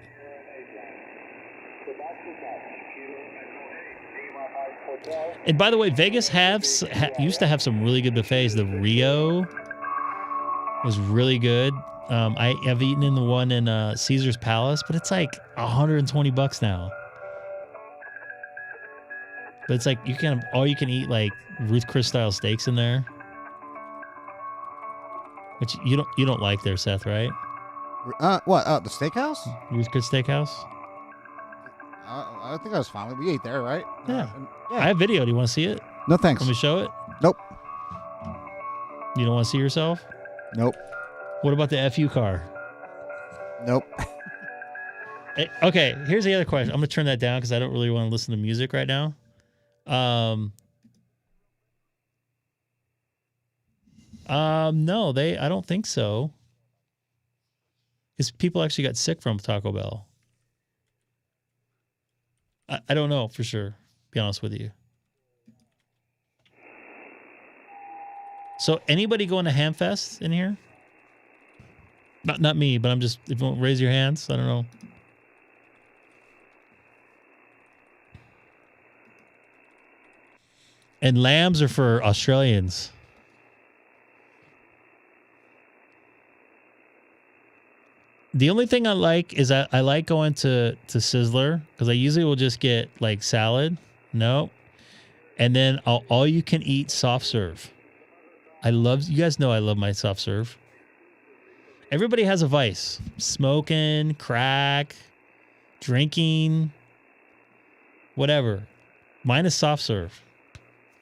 And by the way, Vegas used to have some really good buffets. The Rio was really good. I have eaten in the one in Caesar's Palace, but it's like $120 now. But it's like you can eat like Ruth Chris style steaks in there. Which you don't like there, Seth, right? What? The steakhouse? Ruth Chris Steakhouse? I think I was fine. We ate there, right? Yeah. I have video. Do you want to see it? No, thanks. Let me show it? Nope. You don't want to see yourself? Nope. What about the FU car? Nope. Okay, here's the other question. I'm going to turn that down because I don't really want to listen to music right now. No, I don't think so. Because people actually got sick from Taco Bell. I don't know for sure, be honest with you. So anybody going to Hamfest in here? Not me, but I'm just, if you won't raise your hands, I don't know. And lambs are for Australians. The only thing I like is I like going to Sizzler because I usually will just get like salad. No. And then all you can eat soft serve. You guys know I love my soft serve. Everybody has a vice. Smoking, crack, drinking, whatever. Mine is soft serve.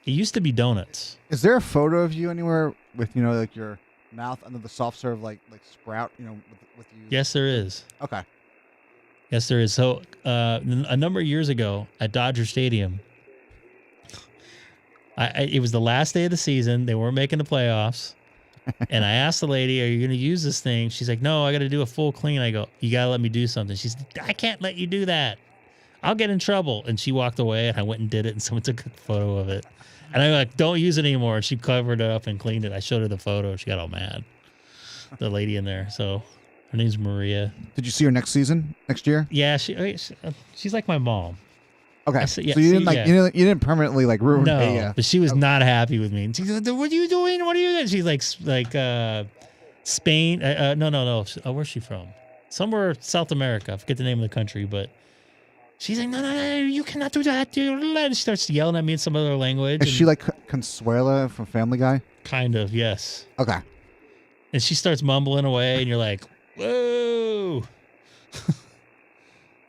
It used to be donuts. Is there a photo of you anywhere with, like your mouth under the soft serve, like sprout, with you? Yes, there is. Okay. Yes, there is. So a number of years ago at Dodger Stadium, it was the last day of the season. They weren't making the playoffs. And I asked the lady, are you going to use this thing? She's like, no, I got to do a full clean. I go, you got to let me do something. She's like, I can't let you do that. I'll get in trouble. And she walked away, and I went and did it, and someone took a photo of it. And I'm like, don't use it anymore. And she covered it up and cleaned it. I showed her the photo. She got all mad. The lady in there. So her name's Maria. Did you see her next year? Yeah, she's like my mom. Okay, so you didn't you didn't permanently ruin. No, but she was not happy with me. And she's like, "What are you doing? What are you doing?" She's like Spain. No. Where's she from? Somewhere South America. I forget the name of the country, but she's like, no, you cannot do that. And she starts yelling at me in some other language. Is she like Consuela from Family Guy? Kind of, yes. Okay. And she starts mumbling away, and you're like, Whoa.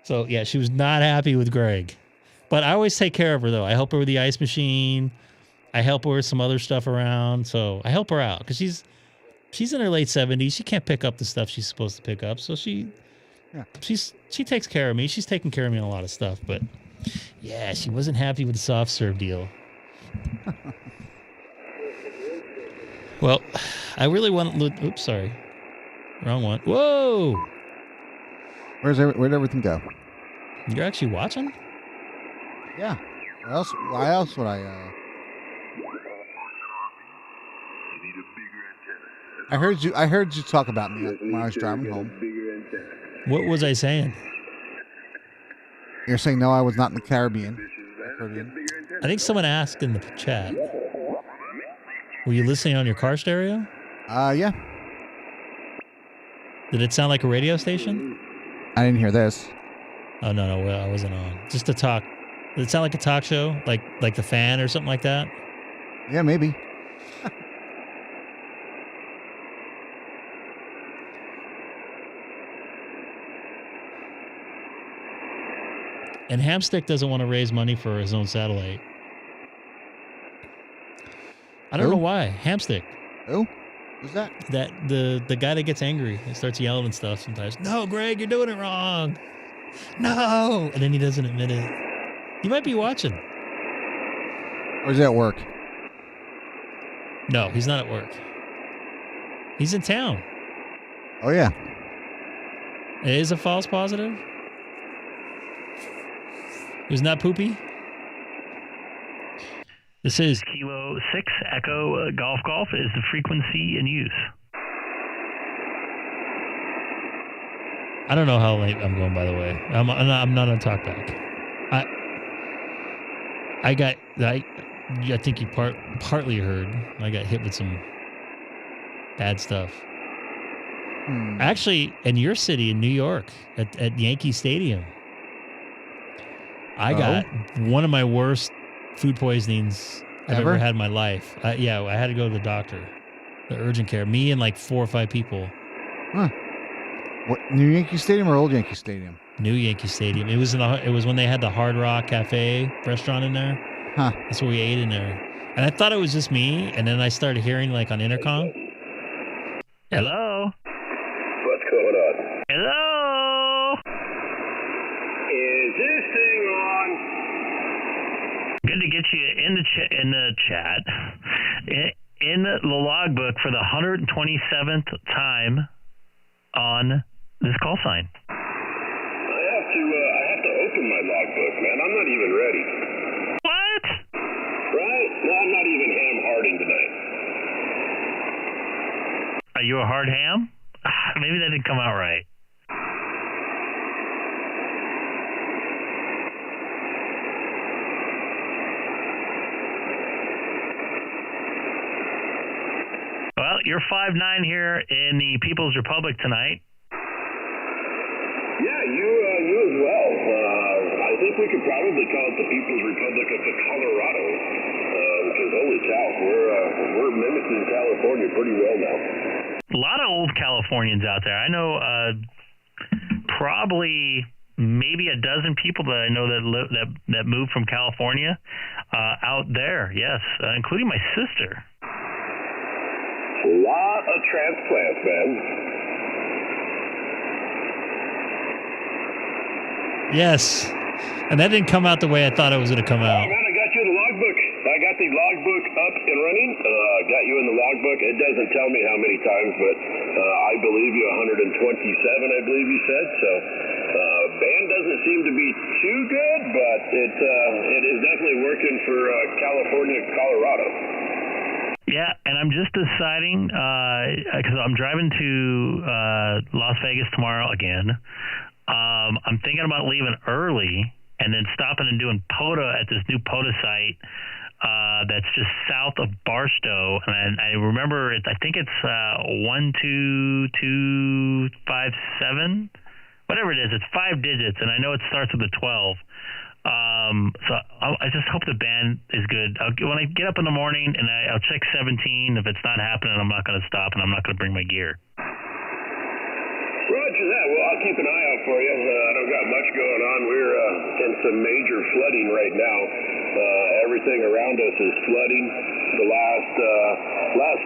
So, yeah, she was not happy with Greg. But I always take care of her, though. I help her with the ice machine. I help her with some other stuff around. So I help her out because she's in her late 70s. She can't pick up the stuff she's supposed to pick up. So she takes care of me. She's taking care of me on a lot of stuff. But, yeah, she wasn't happy with the soft serve deal. Well, I really want to... Oops, sorry. Wrong one. Whoa! Where'd everything go? You're actually watching? Yeah. Why else would I? I heard you talk about me when I was driving home. What was I saying? You're saying no, I was not in the Caribbean. I think someone asked in the chat. Were you listening on your car stereo? Yeah. Did it sound like a radio station? I didn't hear this. Oh no, I wasn't on. Just a talk. Did it sound like a talk show, like The Fan or something like that? Yeah, maybe. And Hamstick doesn't want to raise money for his own satellite. I don't know why. Hamstick. Who? Who's that? The guy that gets angry and starts yelling and stuff sometimes. No, Greg, you're doing it wrong. No, and then he doesn't admit it. He might be watching. Or is he at work? No, he's not at work. He's in town. Oh yeah. It is a false positive. Who's not poopy? This is Kilo 6 Echo Golf Golf is the frequency in use. I don't know how late I'm going, by the way. I'm not on talkback. I think you partly heard. I got hit with some bad stuff. Actually, in your city, in New York, at Yankee Stadium, I got one of my worst food poisonings I've ever had in my life. I had to go to the doctor, the urgent care. Me and like 4 or 5 people. Huh. What, New Yankee Stadium or Old Yankee Stadium? New Yankee Stadium. It was when they had the Hard Rock Cafe restaurant in there. Huh. That's what we ate in there. And I thought it was just me, and then I started hearing like on intercom. Hello. What's going on? Hello. Is this thing on? Good to get you in the chat. In the logbook for the 127th time on this call sign. I have to open my logbook, man. I'm not even ready. What? Right? No, I'm not even ham-harding tonight. Are you a hard ham? Maybe that didn't come out right. Well, you're 5'9" here in the People's Republic tonight. Yeah, you as well. I think we could probably call it the People's Republic of the Colorado, because holy cow, we're mimicking California pretty well now. A lot of old Californians out there. I know probably maybe a dozen people that I know that moved from California out there. Yes, including my sister. A lot of transplants, man. Yes. And that didn't come out the way I thought it was going to come out. Man, I got you in the logbook. I got the logbook up and running. Got you in the logbook. It doesn't tell me how many times, but I believe you 127, I believe you said. So band doesn't seem to be too good, but it is definitely working for California, Colorado. Yeah, and I'm just deciding, because I'm driving to Las Vegas tomorrow again. I'm thinking about leaving early and then stopping and doing POTA at this new POTA site that's just south of Barstow. And I remember, I think it's 12257, whatever it is. It's 5 digits, and I know it starts with a 12. So I just hope the band is good. When I get up in the morning and I'll check 17. If it's not happening, I'm not going to stop, and I'm not going to bring my gear. Roger that. Well, I'll keep an eye out for you. I don't got much going on. We're in some major flooding right now. Everything around us is flooding. The last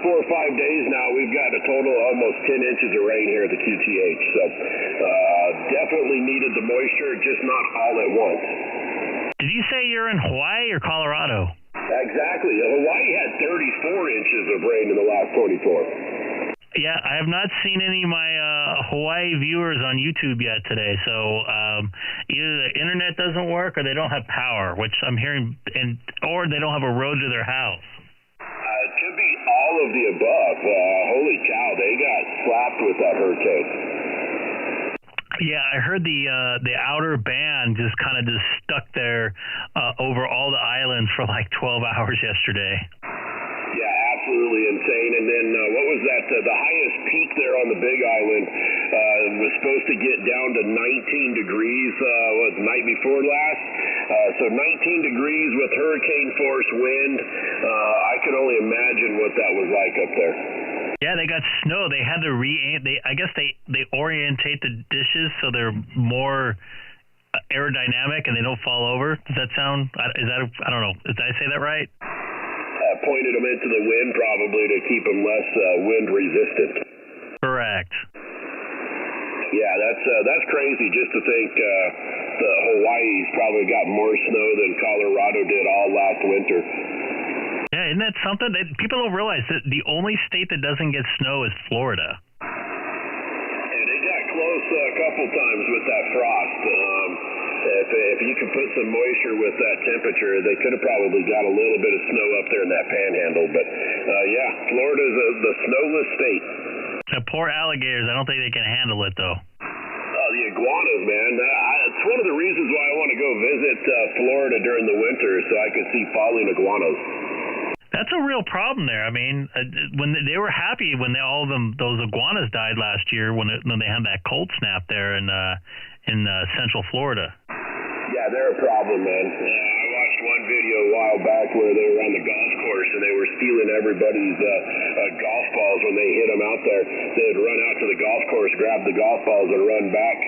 4 or 5 days now, we've got a total of almost 10 inches of rain here at the QTH. So definitely needed the moisture, just not all at once. Did you say you're in Hawaii or Colorado? Exactly. Hawaii had 34 inches of rain in the last 24. Yeah, I have not seen any of my Hawaii viewers on YouTube yet today. So either the internet doesn't work or they don't have power, which I'm hearing, or they don't have a road to their house. It could be all of the above. Holy cow, they got slapped with that hurricane. Yeah, I heard the outer band just kind of stuck there over all the islands for like 12 hours yesterday. Yeah, absolutely insane. And then what was that? The highest peak there on the Big Island was supposed to get down to 19 degrees the night before last. So 19 degrees with hurricane force wind. I could only imagine what that was like up there. Yeah, they got snow. They had to I guess they orientate the dishes so they're more aerodynamic and they don't fall over. Does that sound? I don't know. Did I say that right? Pointed them into the wind probably to keep them less wind resistant. Correct. Yeah, that's crazy just to think the Hawaii's probably got more snow than Colorado did all last winter. Yeah, isn't that something? People don't realize that the only state that doesn't get snow is Florida. And it got close a couple times with that frost. If you could put some moisture with that temperature, they could have probably got a little bit of snow up there in that panhandle. But, yeah, Florida's the snowless state. The poor alligators, I don't think they can handle it, though. The iguanas, man. It's one of the reasons why I want to go visit Florida during the winter so I could see falling iguanas. That's a real problem there. I mean, when they were happy when all of those iguanas died last year when they had that cold snap there in Central Florida. Yeah, they're a problem, man. I watched one video a while back where they were on the golf course and they were stealing everybody's golf balls when they hit them out there. They'd run out to the golf course, grab the golf balls, and run back.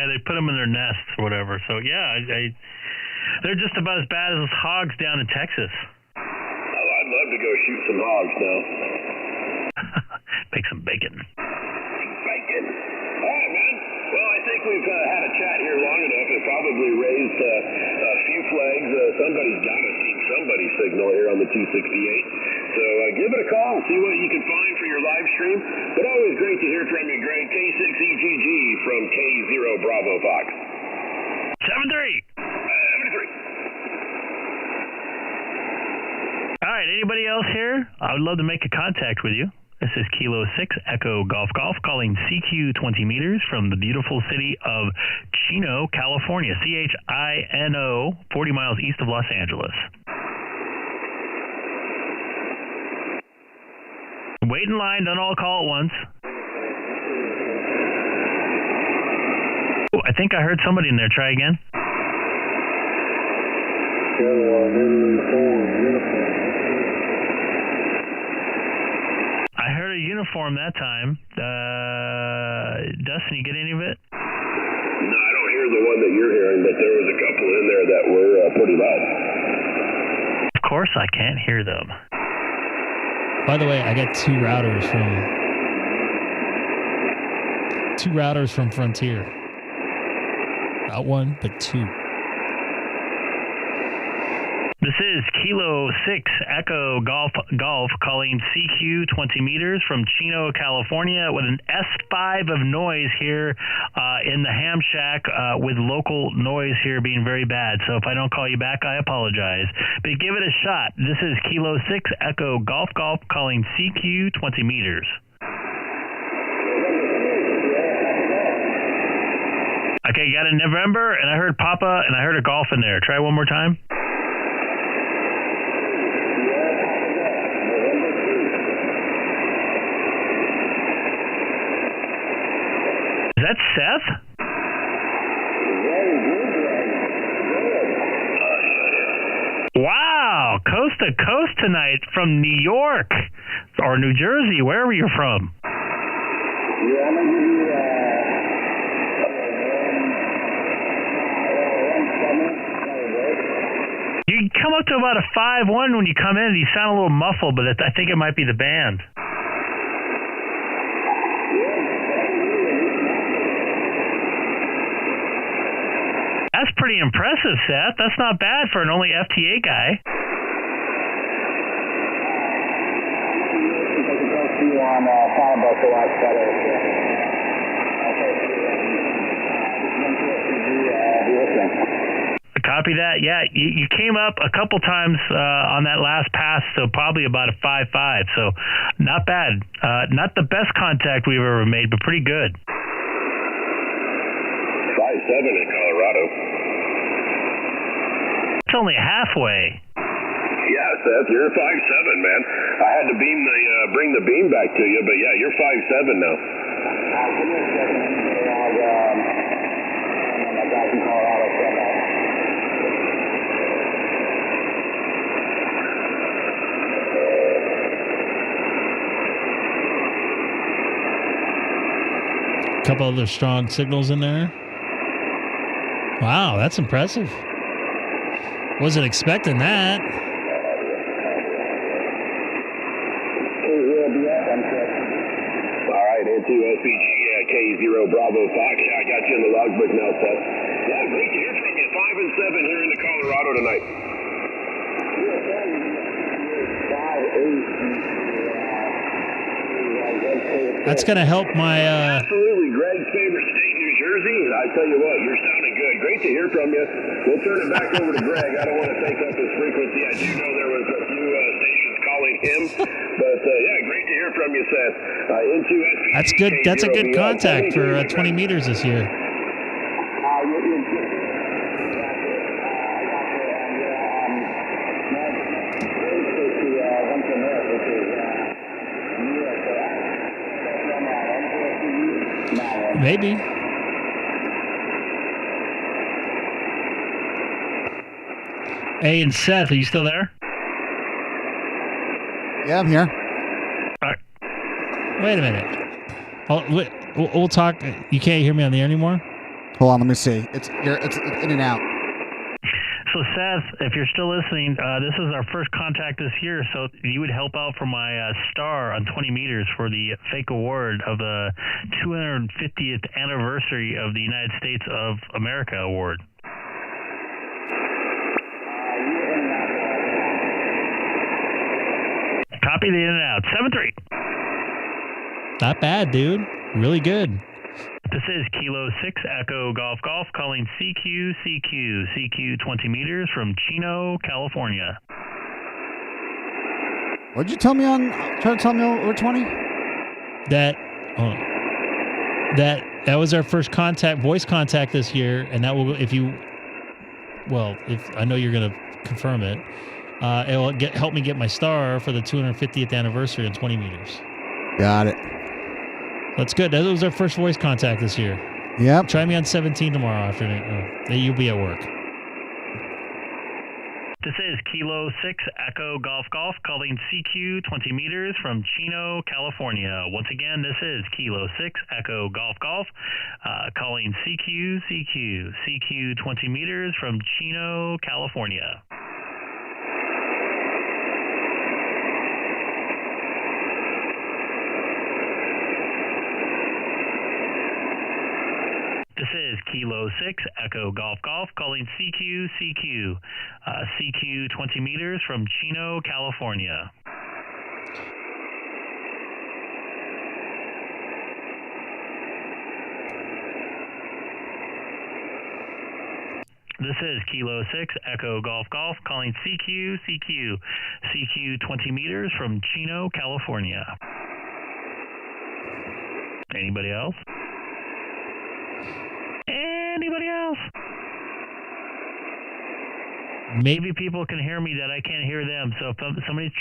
Yeah, they put them in their nests or whatever. So, yeah, they're just about as bad as hogs down in Texas. I'd love to go shoot some hogs now. Make some bacon. Bacon. All right, man. Well, I think we've had a chat here long enough. It probably raised a few flags. Somebody's got to see somebody's signal here on the 268. So give it a call and see what you can find for your live stream. But always great to hear from you, Greg. K6EGG from K0 Bravo Fox. 73. 73. All right, anybody else here? I would love to make a contact with you. This is Kilo 6 Echo Golf Golf calling CQ 20 meters from the beautiful city of Chino, California. CHINO, 40 miles east of Los Angeles. Wait in line, don't all call at once. Oh, I think I heard somebody in there. Try again. I heard a uniform that time. Dustin, you get any of it? No, I don't hear the one that you're hearing, but there was a couple in there that were pretty loud. Of course I can't hear them. By the way, I got two routers from Frontier. Not one, but two. This is Kilo 6 Echo Golf calling CQ 20 meters from Chino, California with an S5 of noise here in the ham shack with local noise here being very bad. So if I don't call you back, I apologize. But give it a shot. This is Kilo 6 Echo Golf calling CQ 20 meters. Okay, you got a November, and I heard Papa, and I heard a golf in there. Try one more time. Is that Seth? Wow, coast to coast tonight from New York or New Jersey, wherever you're from. Yeah, I'm going to give you you come up to about a 5.1 when you come in. You sound a little muffled, but I think it might be the band. That's pretty impressive, Seth. That's not bad for an only FT8 guy. Copy that. Yeah, you came up a couple times on that last pass, so probably about a 5.5. So not bad. Not the best contact we've ever made, but pretty good. 5.7 in Colorado. It's only halfway. Yeah, Seth, you're 5.7, man. I had to bring the beam back to you, but yeah, you're 5.7 now. Give me a second. My guys in Colorado said that. A couple other strong signals in there. Wow, that's impressive. Wasn't expecting that. All right, into SPG, K0 Bravo Fox. I got you in the logbook now, Seth. Yeah, great to hear from you. 5 and 7 here into Colorado tonight. That's going to help my... Absolutely, Greg's favorite state, New Jersey. And I tell you what, you're sounding good. Great to hear from you. We'll turn it back over to Greg. I don't want to take up his frequency. I do know there was a few stations calling him. But, yeah, great to hear from you, Seth. Into SPG, that's good. That's a good contact for 20 meters this year. Maybe. Hey, and Seth, are you still there? Yeah, I'm here. All right. Wait a minute. We'll talk. You can't hear me on the air anymore? Hold on, let me see. It's in and out. So, Seth, if you're still listening, this is our first contact this year, so you would help out for my star on 20 meters for the fake award of the 250th anniversary of the United States of America award. Copy the in and out. 7-3. Not bad, dude. Really good. This is Kilo 6 Echo Golf Golf calling CQ 20 meters from Chino, California. What'd you tell me on? Try to tell me over 20? That was our first voice contact this year, and that will if I know you're gonna confirm it, it will help me get my star for the 250th anniversary in 20 meters. Got it. That's good. That was our first voice contact this year. Yep. Try me on 17 tomorrow afternoon. You'll be at work. This is Kilo 6 Echo Golf Golf calling CQ 20 meters from Chino, California. Once again, this is Kilo 6 Echo Golf Golf calling CQ 20 meters from Chino, California. This is Kilo 6 Echo Golf Golf calling CQ 20 meters from Chino, California. This is Kilo 6 Echo Golf Golf calling CQ 20 meters from Chino, California. Anybody else? Anybody else? Maybe people can hear me that I can't hear them. So if somebody's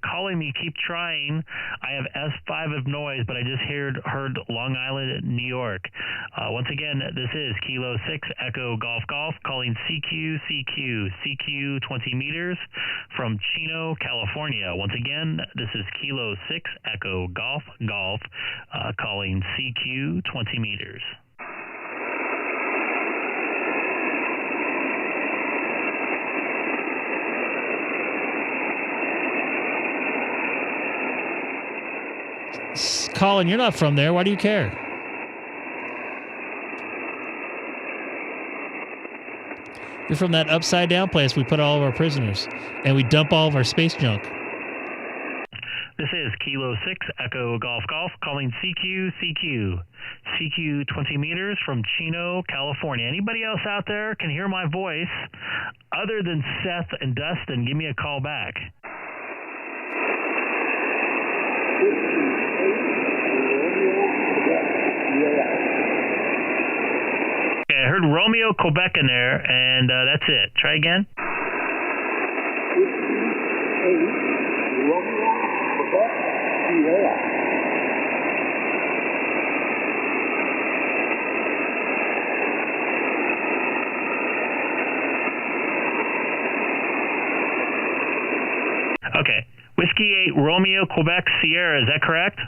calling me, keep trying. I have S5 of noise, but I just heard Long Island, New York. Once again, this is Kilo 6 Echo Golf Golf calling CQ 20 meters from Chino, California. Once again, this is Kilo 6 Echo Golf Golf calling CQ 20 meters. Colin, you're not from there. Why do you care? You're from that upside down place we put all of our prisoners, and we dump all of our space junk. This is Kilo 6 Echo Golf Golf calling CQ 20 meters from Chino, California. Anybody else out there can hear my voice other than Seth and Dustin? Give me a call back. Okay, I heard Romeo, Quebec in there, and that's it. Try again. Okay. Whiskey 8 Romeo, Quebec, Sierra, is that correct?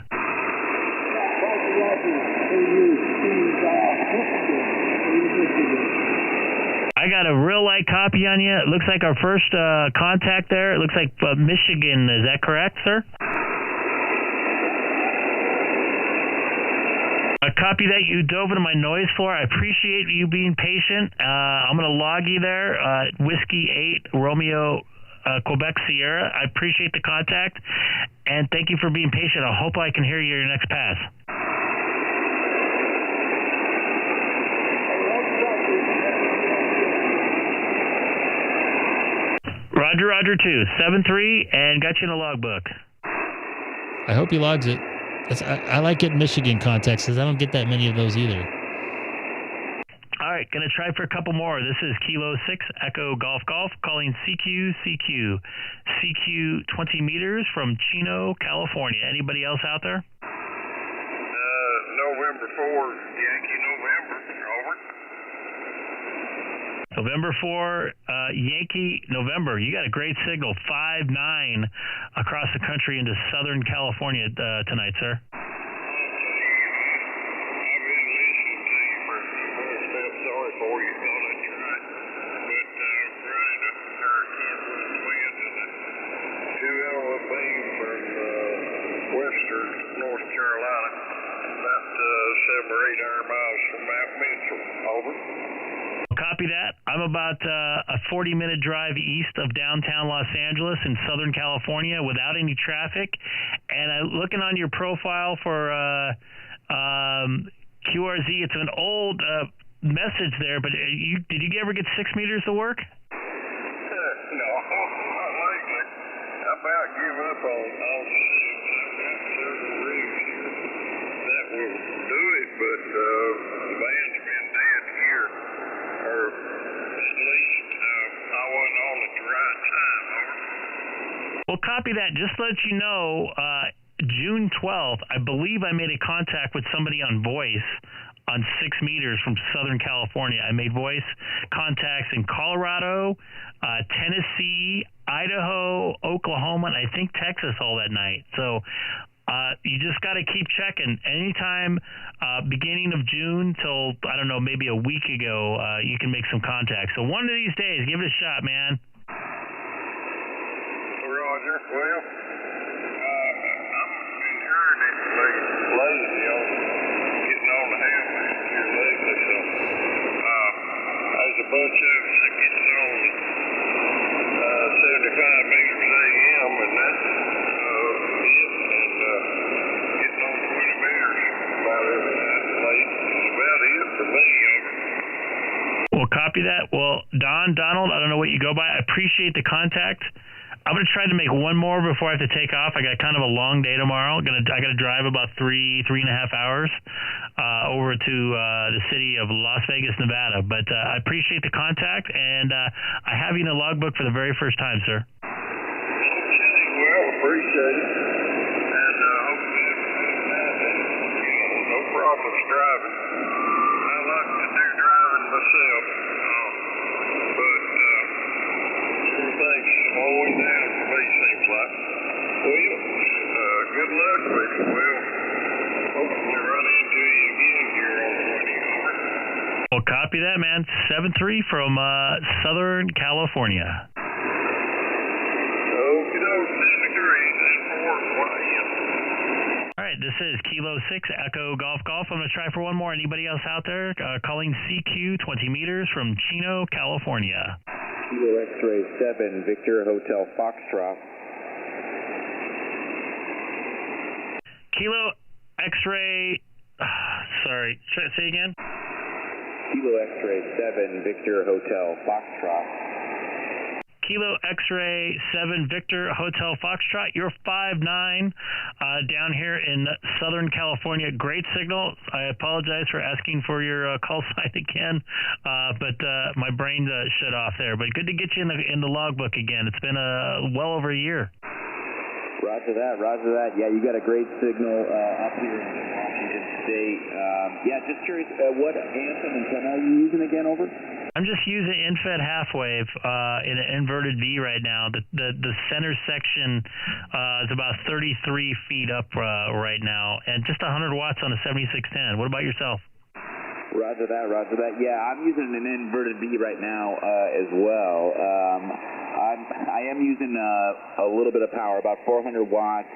I got a real light copy on you. It looks like our first contact there. It looks like Michigan. Is that correct, sir? A copy that you dove into my noise floor. I appreciate you being patient. I'm going to log you there. Whiskey 8 Romeo, Quebec, Sierra. I appreciate the contact, and thank you for being patient. I hope I can hear you your next pass. Roger 2, 7-3, and got you in the logbook. I hope he logs it. I like getting Michigan contacts because I don't get that many of those either. All right, going to try for a couple more. This is Kilo 6 Echo Golf Golf calling CQ 20 meters from Chino, California. Anybody else out there? November 4, Yankee November, over. November 4, Yankee November. You got a great signal, 5-9 across the country into Southern California tonight, sir. I've been listening to you for sorry for you, thought I'd try. But running a hurricane wind and a 2-hour beam from western North Carolina, about 7 or 8 hour miles from Mount Mitchell, over. Copy that. I'm about a 40-minute drive east of downtown Los Angeles in Southern California without any traffic. And I'm looking on your profile for QRZ. It's an old message there, but did you ever get 6 meters to work? No, not lately. I about give up on all 6. I've got several rigs here that will do it, but the band's been dead here. Or at least I wasn't on at the right time, over. Well, copy that. Just to let you know, June 12th, I believe I made a contact with somebody on voice on 6 meters from Southern California. I made voice contacts in Colorado, Tennessee, Idaho, Oklahoma, and I think Texas all that night. So you just got to keep checking. Anytime beginning of June till, I don't know, maybe a week ago, you can make some contacts. So one of these days, give it a shot, man. Roger. Well, I'm inherently lazy on getting on the handle here lately, so there's a bunch of us that gets on 75 meters AM, and that's it, and getting on 20 meters about every night late is about it for me, over. Well, copy that. Well, Donald, I don't know what you go by. I appreciate the contact. I'm going to try to make one more before I have to take off. I got kind of a long day tomorrow. I got to drive about 3.5 hours over to the city of Las Vegas, Nevada. But I appreciate the contact, and I have you in the logbook for the very first time, sir. Well, appreciate it. And hope no problems driving. I like to do driving myself, but everything's slowing down for me, seems like. Well, good luck with you. We'll hopefully run into you again here on the way over. Well, copy that, man. 7-3 from Southern California. Okie doke, 7 degrees and 4 flying. All right, This is Kilo 6 Echo Golf Golf. I'm going to try for one more. Anybody else out there? Calling CQ 20 meters from Chino, California. Kilo X-ray 7 Victor Hotel Foxtrot. Kilo X-ray. Sorry. Say again. Kilo X-ray 7 Victor Hotel Foxtrot. Kilo X-ray 7 Victor Hotel Foxtrot. You're 5'9", down here in Southern California. Great signal. I apologize for asking for your call sign again, but my brain shut off there. But good to get you in the logbook again. It's been well over a year. Roger that, roger that. Yeah, you got a great signal up here in Washington State. Yeah, just curious, what anthem antenna are you using again, over? I'm just using InFed half wave in an inverted V right now. The center section is about 33 feet up right now, and just 100 watts on a 7610. What about yourself? Roger that, roger that. Yeah, I'm using an inverted V right now as well. I am using a little bit of power, about 400 watts.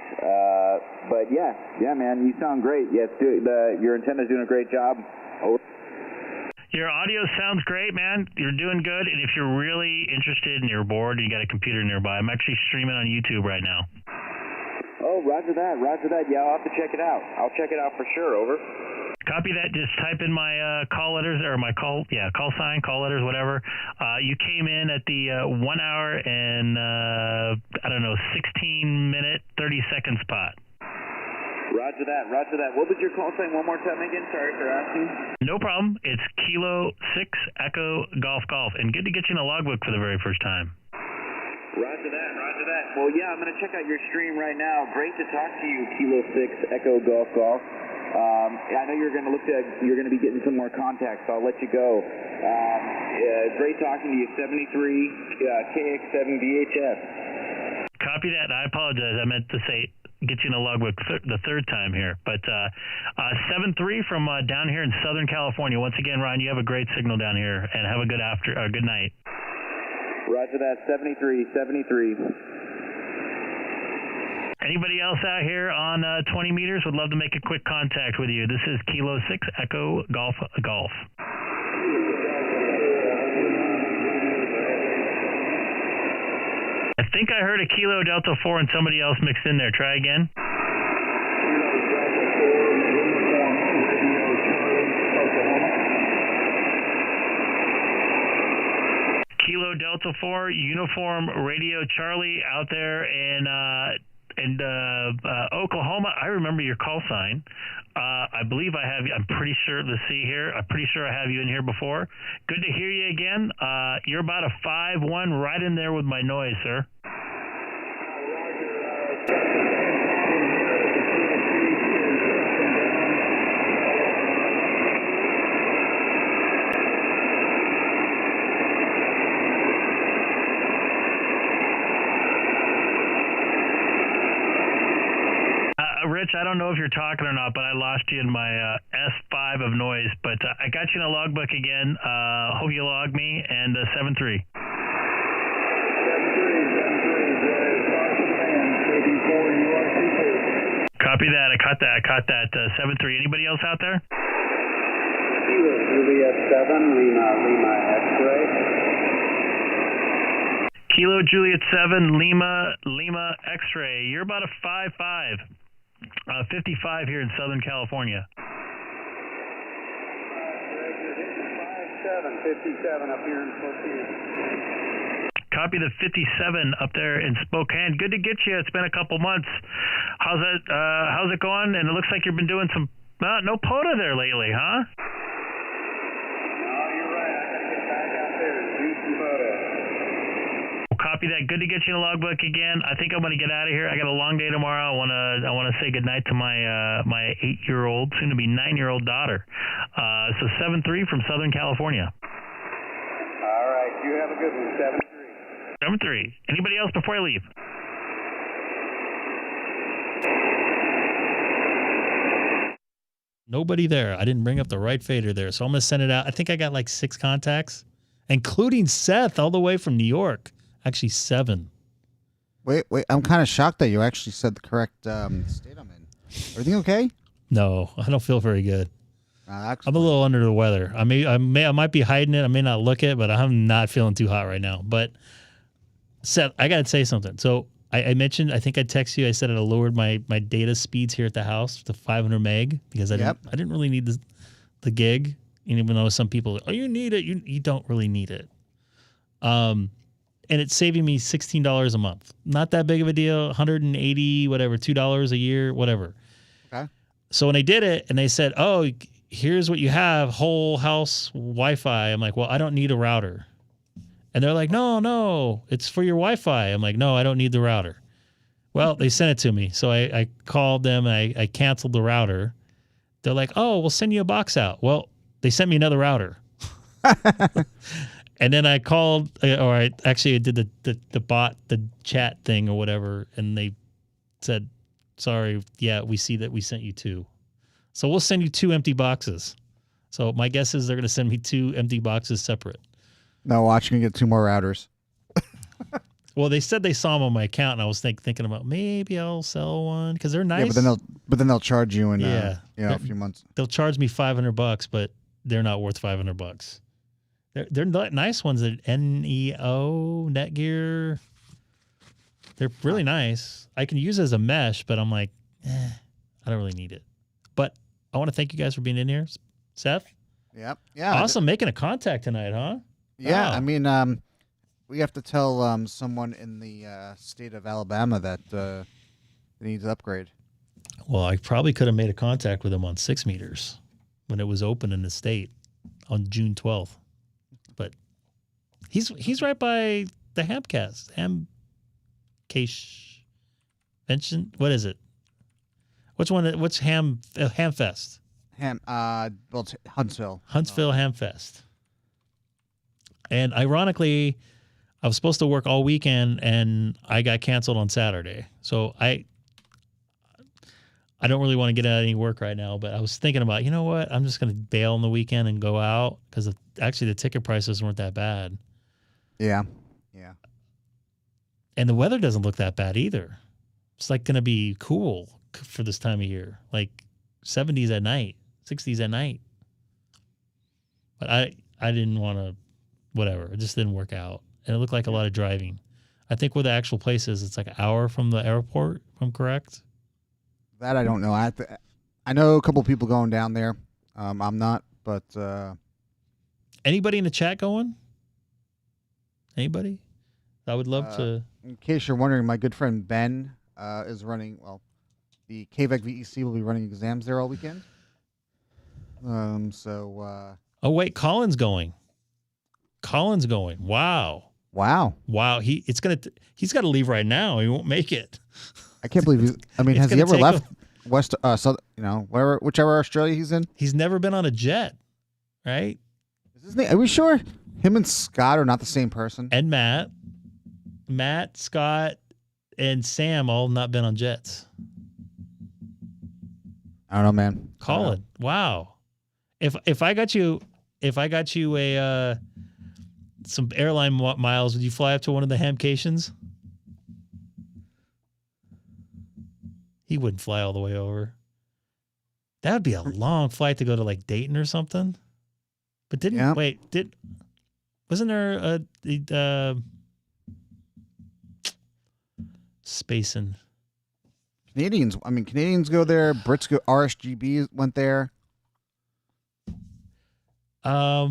But yeah, man, you sound great. Yeah, your antenna's doing a great job. Over. Your audio sounds great, man. You're doing good. And if you're really interested and you're bored and you got a computer nearby, I'm actually streaming on YouTube right now. Oh, roger that, roger that. Yeah, I'll have to check it out. I'll check it out for sure. Over. Copy that. Just type in my call letters or my call sign, call letters, whatever. You came in at the 1 hour and, 16-minute, 30-second spot. Roger that, roger that. What was your call sign one more time again? Sorry for asking. No problem. It's Kilo 6 Echo Golf Golf. And good to get you in a logbook for the very first time. Roger that, roger that. Well, yeah, I'm going to check out your stream right now. Great to talk to you, Kilo 6 Echo Golf Golf. I know you're going to be getting some more contacts, so I'll let you go. Great talking to you, 73 KX7 VHF. Copy that. I apologize. I meant to say get you in a logbook the third time here. But 7-3 from down here in Southern California. Once again, Ryan, you have a great signal down here, and have a good good night. Roger that. 73. Anybody else out here on 20 meters would love to make a quick contact with you. This is Kilo 6 Echo Golf Golf. I think I heard a Kilo Delta 4 and somebody else mixed in there. Try again. Kilo Delta 4 Uniform Radio Charlie out there in Oklahoma. I remember your call sign. I believe I have you. I'm pretty sure. Let's see here. I'm pretty sure I have you in here before. Good to hear you again. You're about a 5'1", right in there with my noise, sir. Rich, I don't know if you're talking or not, but I lost you in my S5 of noise. But I got you in a logbook again. Hope you log me, and 7-3. Copy that. I caught that. 7-3. Anybody else out there? Juliet 7, Lima X-ray. Kilo Juliet 7, Lima X-ray. You're about a 5'5". 55 here in Southern California. 57 up here in Spokane. Copy the 57 up there in Spokane. Good to get you. It's been a couple months. How's it going? And it looks like you've been doing some no POTA there lately, huh? No, you're right. I gotta get back out there and do some POTA. Copy that. Good to get you in the logbook again. I think I'm going to get out of here. I got a long day tomorrow. I want to say goodnight to my 8-year-old, soon to be 9-year-old daughter. So 7-3 from Southern California. All right. You have a good one. 7-3. Anybody else before I leave? Nobody there. I didn't bring up the right fader there, so I'm going to send it out. I think I got like 6 contacts, including Seth all the way from New York. Actually, 7. Wait. I'm kind of shocked that you actually said the correct state I'm in. Everything okay? No, I don't feel very good. I'm a little under the weather. I might be hiding it. I may not look it, but I'm not feeling too hot right now. But Seth, I gotta say something. So I mentioned, I think I texted you. I said I lowered my data speeds here at the house to 500 meg because I didn't really need the gig. And even though some people, you need it, you don't really need it. And it's saving me $16 a month. Not that big of a deal. 180, whatever, $2 a year, whatever. Okay. So when I did it, and they said, "Oh, here's what you have, whole house Wi-Fi." I'm like, "Well, I don't need a router." And they're like, no, it's for your Wi-Fi. I'm like, "No, I don't need the router." Well, they sent it to me. So I called them and I canceled the router. They're like, "Oh, we'll send you a box out." Well, they sent me another router. And then I called, or I did the bot, the chat thing or whatever. And they said, "Sorry, yeah, we see that we sent you 2. So we'll send you 2 empty boxes." So my guess is they're going to send me 2 empty boxes separate. No, watch, you can get 2 more routers. Well, they said they saw them on my account, and I was thinking about maybe I'll sell one because they're nice. Yeah, but then they'll charge you in a few months. They'll charge me $500, but they're not worth $500. They're nice ones at NEO, Netgear. They're really nice. I can use it as a mesh, but I'm like, I don't really need it. But I want to thank you guys for being in here, Seth. Yep. Yeah. Awesome, making a contact tonight, huh? Yeah, Wow. I mean, we have to tell someone in the state of Alabama that they need to upgrade. Well, I probably could have made a contact with him on 6 meters when it was open in the state on June 12th. But he's right by the Hamcast. What is it? Which one? What's Hamfest? Huntsville. Huntsville Hamfest. And ironically, I was supposed to work all weekend, and I got canceled on Saturday. So I don't really want to get out of any work right now. But I was thinking about, you know what? I'm just going to bail on the weekend and go out because actually the ticket prices weren't that bad. Yeah. And the weather doesn't look that bad either. It's like going to be cool for this time of year, like 70s at night, 60s at night. But I didn't want to, whatever. It just didn't work out. And it looked like a lot of driving. I think where the actual place is, it's like an hour from the airport, if I'm correct. That I don't know. I know a couple people going down there. I'm not, but anybody in the chat going? Anybody? I would love to. In case you're wondering, my good friend Ben is running. Well, the KVEC VEC will be running exams there all weekend. Oh wait, Colin's going. Wow. He's got to leave right now. He won't make it. I can't believe he's. I mean, has he ever left West? Whichever Australia he's in. He's never been on a jet, right? Is his name? Are we sure him and Scott are not the same person? And Matt, Scott, and Sam all not been on jets. I don't know, man. Colin, wow. If I got you a some airline miles, would you fly up to one of the Hamcations? He wouldn't fly all the way over. That would be a long flight to go to like Dayton or something. But wasn't there a spacing? Canadians go there. Brits go. RSGB went there. No,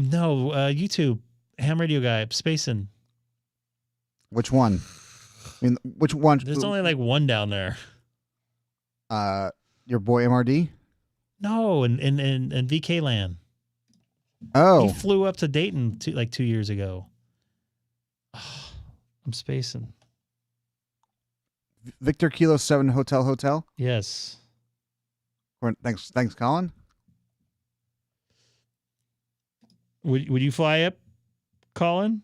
YouTube ham radio guy spacing. Which one? I mean, which one? There's only like one down there. Your boy MRD. No, in VK land. Oh, he flew up to Dayton 2 years ago. Oh, I'm spacing. Victor Kilo 7 Hotel. Yes. Thanks, Colin. Would you fly up, Colin?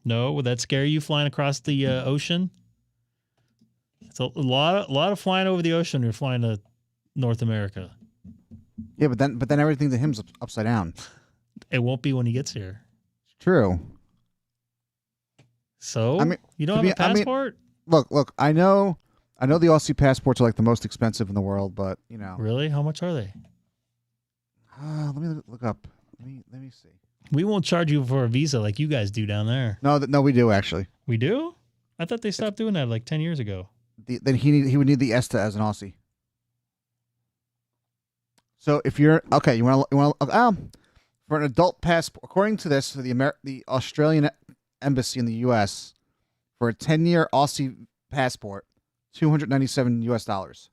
No, would that scare you flying across the ocean? It's a lot of flying over the ocean. You're flying to North America. Yeah, but then everything to him's upside down. It won't be when he gets here. True. So you don't have a passport? Look. I know I know the Aussie passports are like the most expensive in the world, but you know. Really? How much are they? Let me look up. Let me see. We won't charge you for a visa like you guys do down there. No, we do actually. We do? I thought they stopped doing that like 10 years ago. Then he would need the ESTA as an Aussie. So if you're okay, you want for an adult passport, according to this, for the Australian Embassy in the U.S. for a 10-year Aussie passport, $297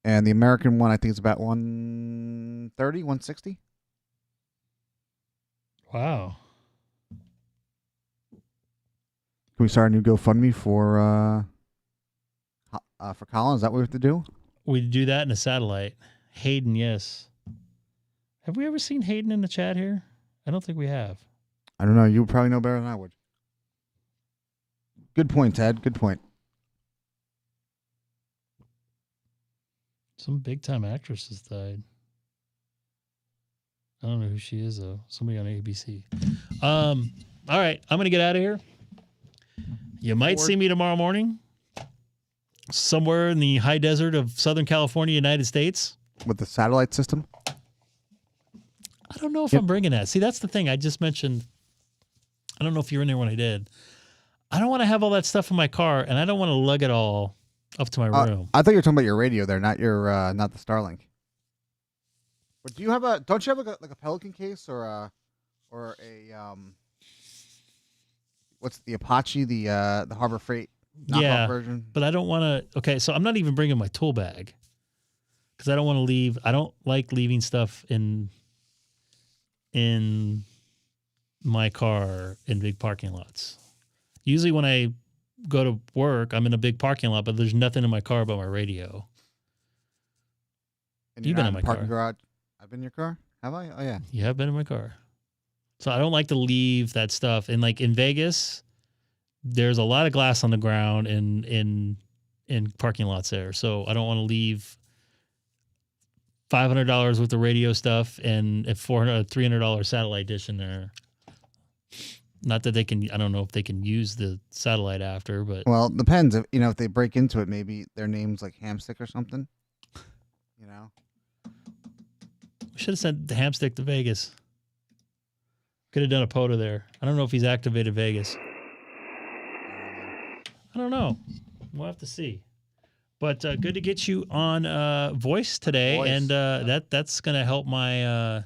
and the American one I think is about 130, 160. Wow. Can we start a new GoFundMe for Colin? Is that what we have to do? We do that in a satellite. Hayden, yes. Have we ever seen Hayden in the chat here? I don't think we have. I don't know. You would probably know better than I would. Good point, Ted. Good point. Some big-time actress has died. I don't know who she is, though. Somebody on ABC. All right. I'm going to get out of here. You might see me tomorrow morning somewhere in the high desert of Southern California, United States. With the satellite system? I don't know if I'm bringing that. See, that's the thing I just mentioned. I don't know if you were in there when I did. I don't want to have all that stuff in my car, and I don't want to lug it all up to my room. I thought you were talking about your radio there, not your not the Starlink. But do you have a? Don't you have like a Pelican case or a what's the Apache, the Harbor Freight knockoff version? But I don't want to. Okay, so I'm not even bringing my tool bag because I don't want to leave. I don't like leaving stuff in my car in big parking lots. Usually when I go to work, I'm in a big parking lot, but there's nothing in my car but my radio. And you've been in my car. Garage. I've been in your car? Have I? Oh, yeah. You have been in my car. So I don't like to leave that stuff. And like in Vegas, there's a lot of glass on the ground in parking lots there. So I don't want to leave $500 worth of radio stuff and a $300 satellite dish in there. Not that they can, I don't know if they can use the satellite after, but. Well, it depends. If they break into it, maybe their name's like Hamstick or something. You know? We should have sent the Hamstick to Vegas. Could have done a POTA there. I don't know if he's activated Vegas. I don't know. We'll have to see. But good to get you on voice today, and that's gonna help my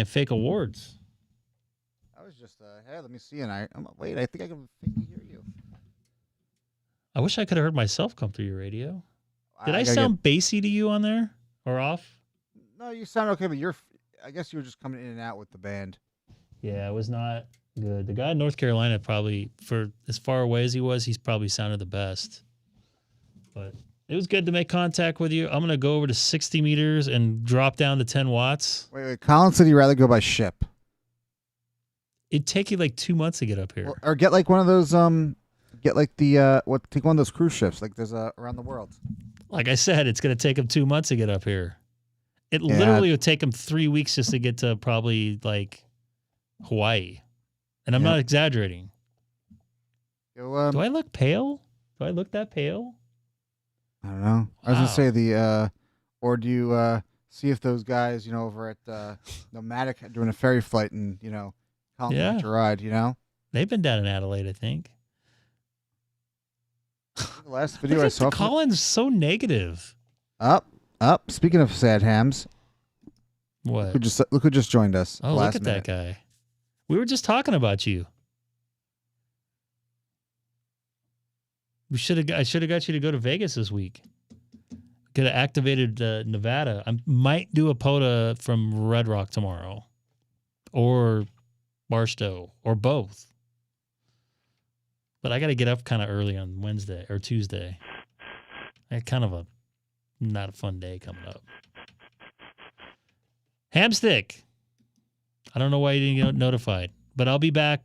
fake awards. I was just hey, let me see, and I think I can hear you. I wish I could have heard myself come through your radio. Did I sound bassy to you on there or off? No, you sound okay, but I guess you were just coming in and out with the band. Yeah, it was not good. The guy in North Carolina probably, for as far away as he was, he's probably sounded the best. But it was good to make contact with you. I'm going to go over to 60 meters and drop down to 10 watts. Wait. Colin said he'd rather go by ship. It'd take you like 2 months to get up here. Well, or get like one of those, take one of those cruise ships like there's around the world. Like I said, it's going to take him 2 months to get up here. It literally would take him 3 weeks just to get to probably like Hawaii. And I'm not exaggerating. Do I look pale? Do I look that pale? I don't know. I was going to say or do you see if those guys, over at Nomadic doing a ferry flight and, Colin get your ride, They've been down in Adelaide, I think. The last video I saw. Colin's so negative. Up. Speaking of sad hams. What? Look who just joined us. Oh, look at that guy. We were just talking about you. I should have got you to go to Vegas this week. Could have activated Nevada. I might do a POTA from Red Rock tomorrow, or Barstow, or both. But I got to get up kind of early on Wednesday or Tuesday. I had kind of not a fun day coming up. Hamstick. I don't know why you didn't get notified, but I'll be back.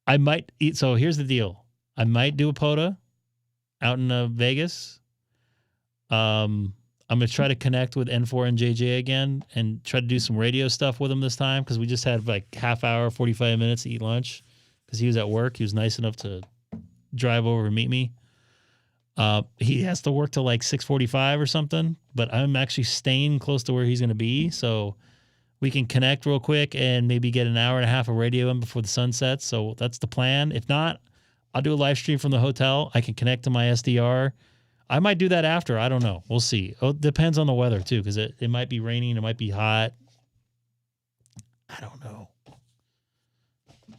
I might eat. So here's the deal. I might do a POTA out in Vegas. I'm going to try to connect with N4 and JJ again and try to do some radio stuff with them this time because we just had like half hour, 45 minutes to eat lunch because he was at work. He was nice enough to drive over and meet me. He has to work till like 6:45 or something, but I'm actually staying close to where he's going to be, so we can connect real quick and maybe get an hour and a half of radio in before the sun sets. So that's the plan. If not, I'll do a live stream from the hotel. I can connect to my SDR. I might do that after. I don't know. We'll see. It depends on the weather too, because it might be raining. It might be hot. I don't know.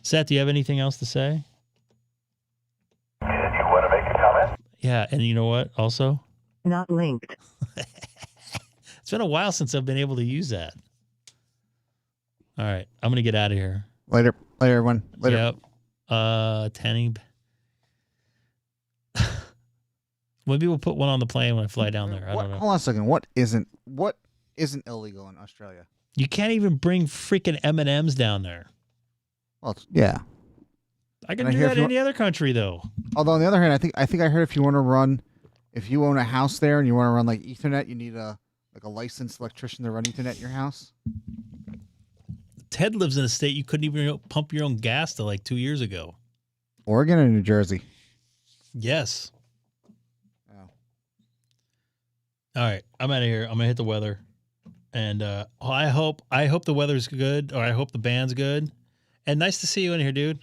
Seth, do you have anything else to say? You want to make a comment? Yeah, and you know what? Also, not linked. It's been a while since I've been able to use that. All right, I'm gonna get out of here. Later, everyone. Later. Yep. Tanning. Maybe we'll put one on the plane when I fly down there. I don't know. Hold on a second. What isn't illegal in Australia? You can't even bring freaking M&Ms down there. Well, yeah. I can do that in any other country, though. Although on the other hand, I think I heard if you own a house there and you want to run like Ethernet, you need a licensed electrician to run Ethernet in your house. Ted lives in a state you couldn't even pump your own gas till like 2 years ago. Oregon or New Jersey? Yes. Oh. All right, I'm out of here. I'm gonna hit the weather, and I hope the weather's good, or I hope the band's good. And nice to see you in here, dude.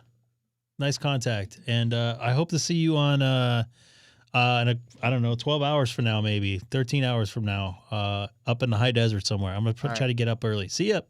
Nice contact, and I hope to see you on in I don't know, 12 hours from now, maybe 13 hours from now, up in the high desert somewhere. I'm gonna try to get up early. See ya.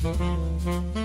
Mm-hmm.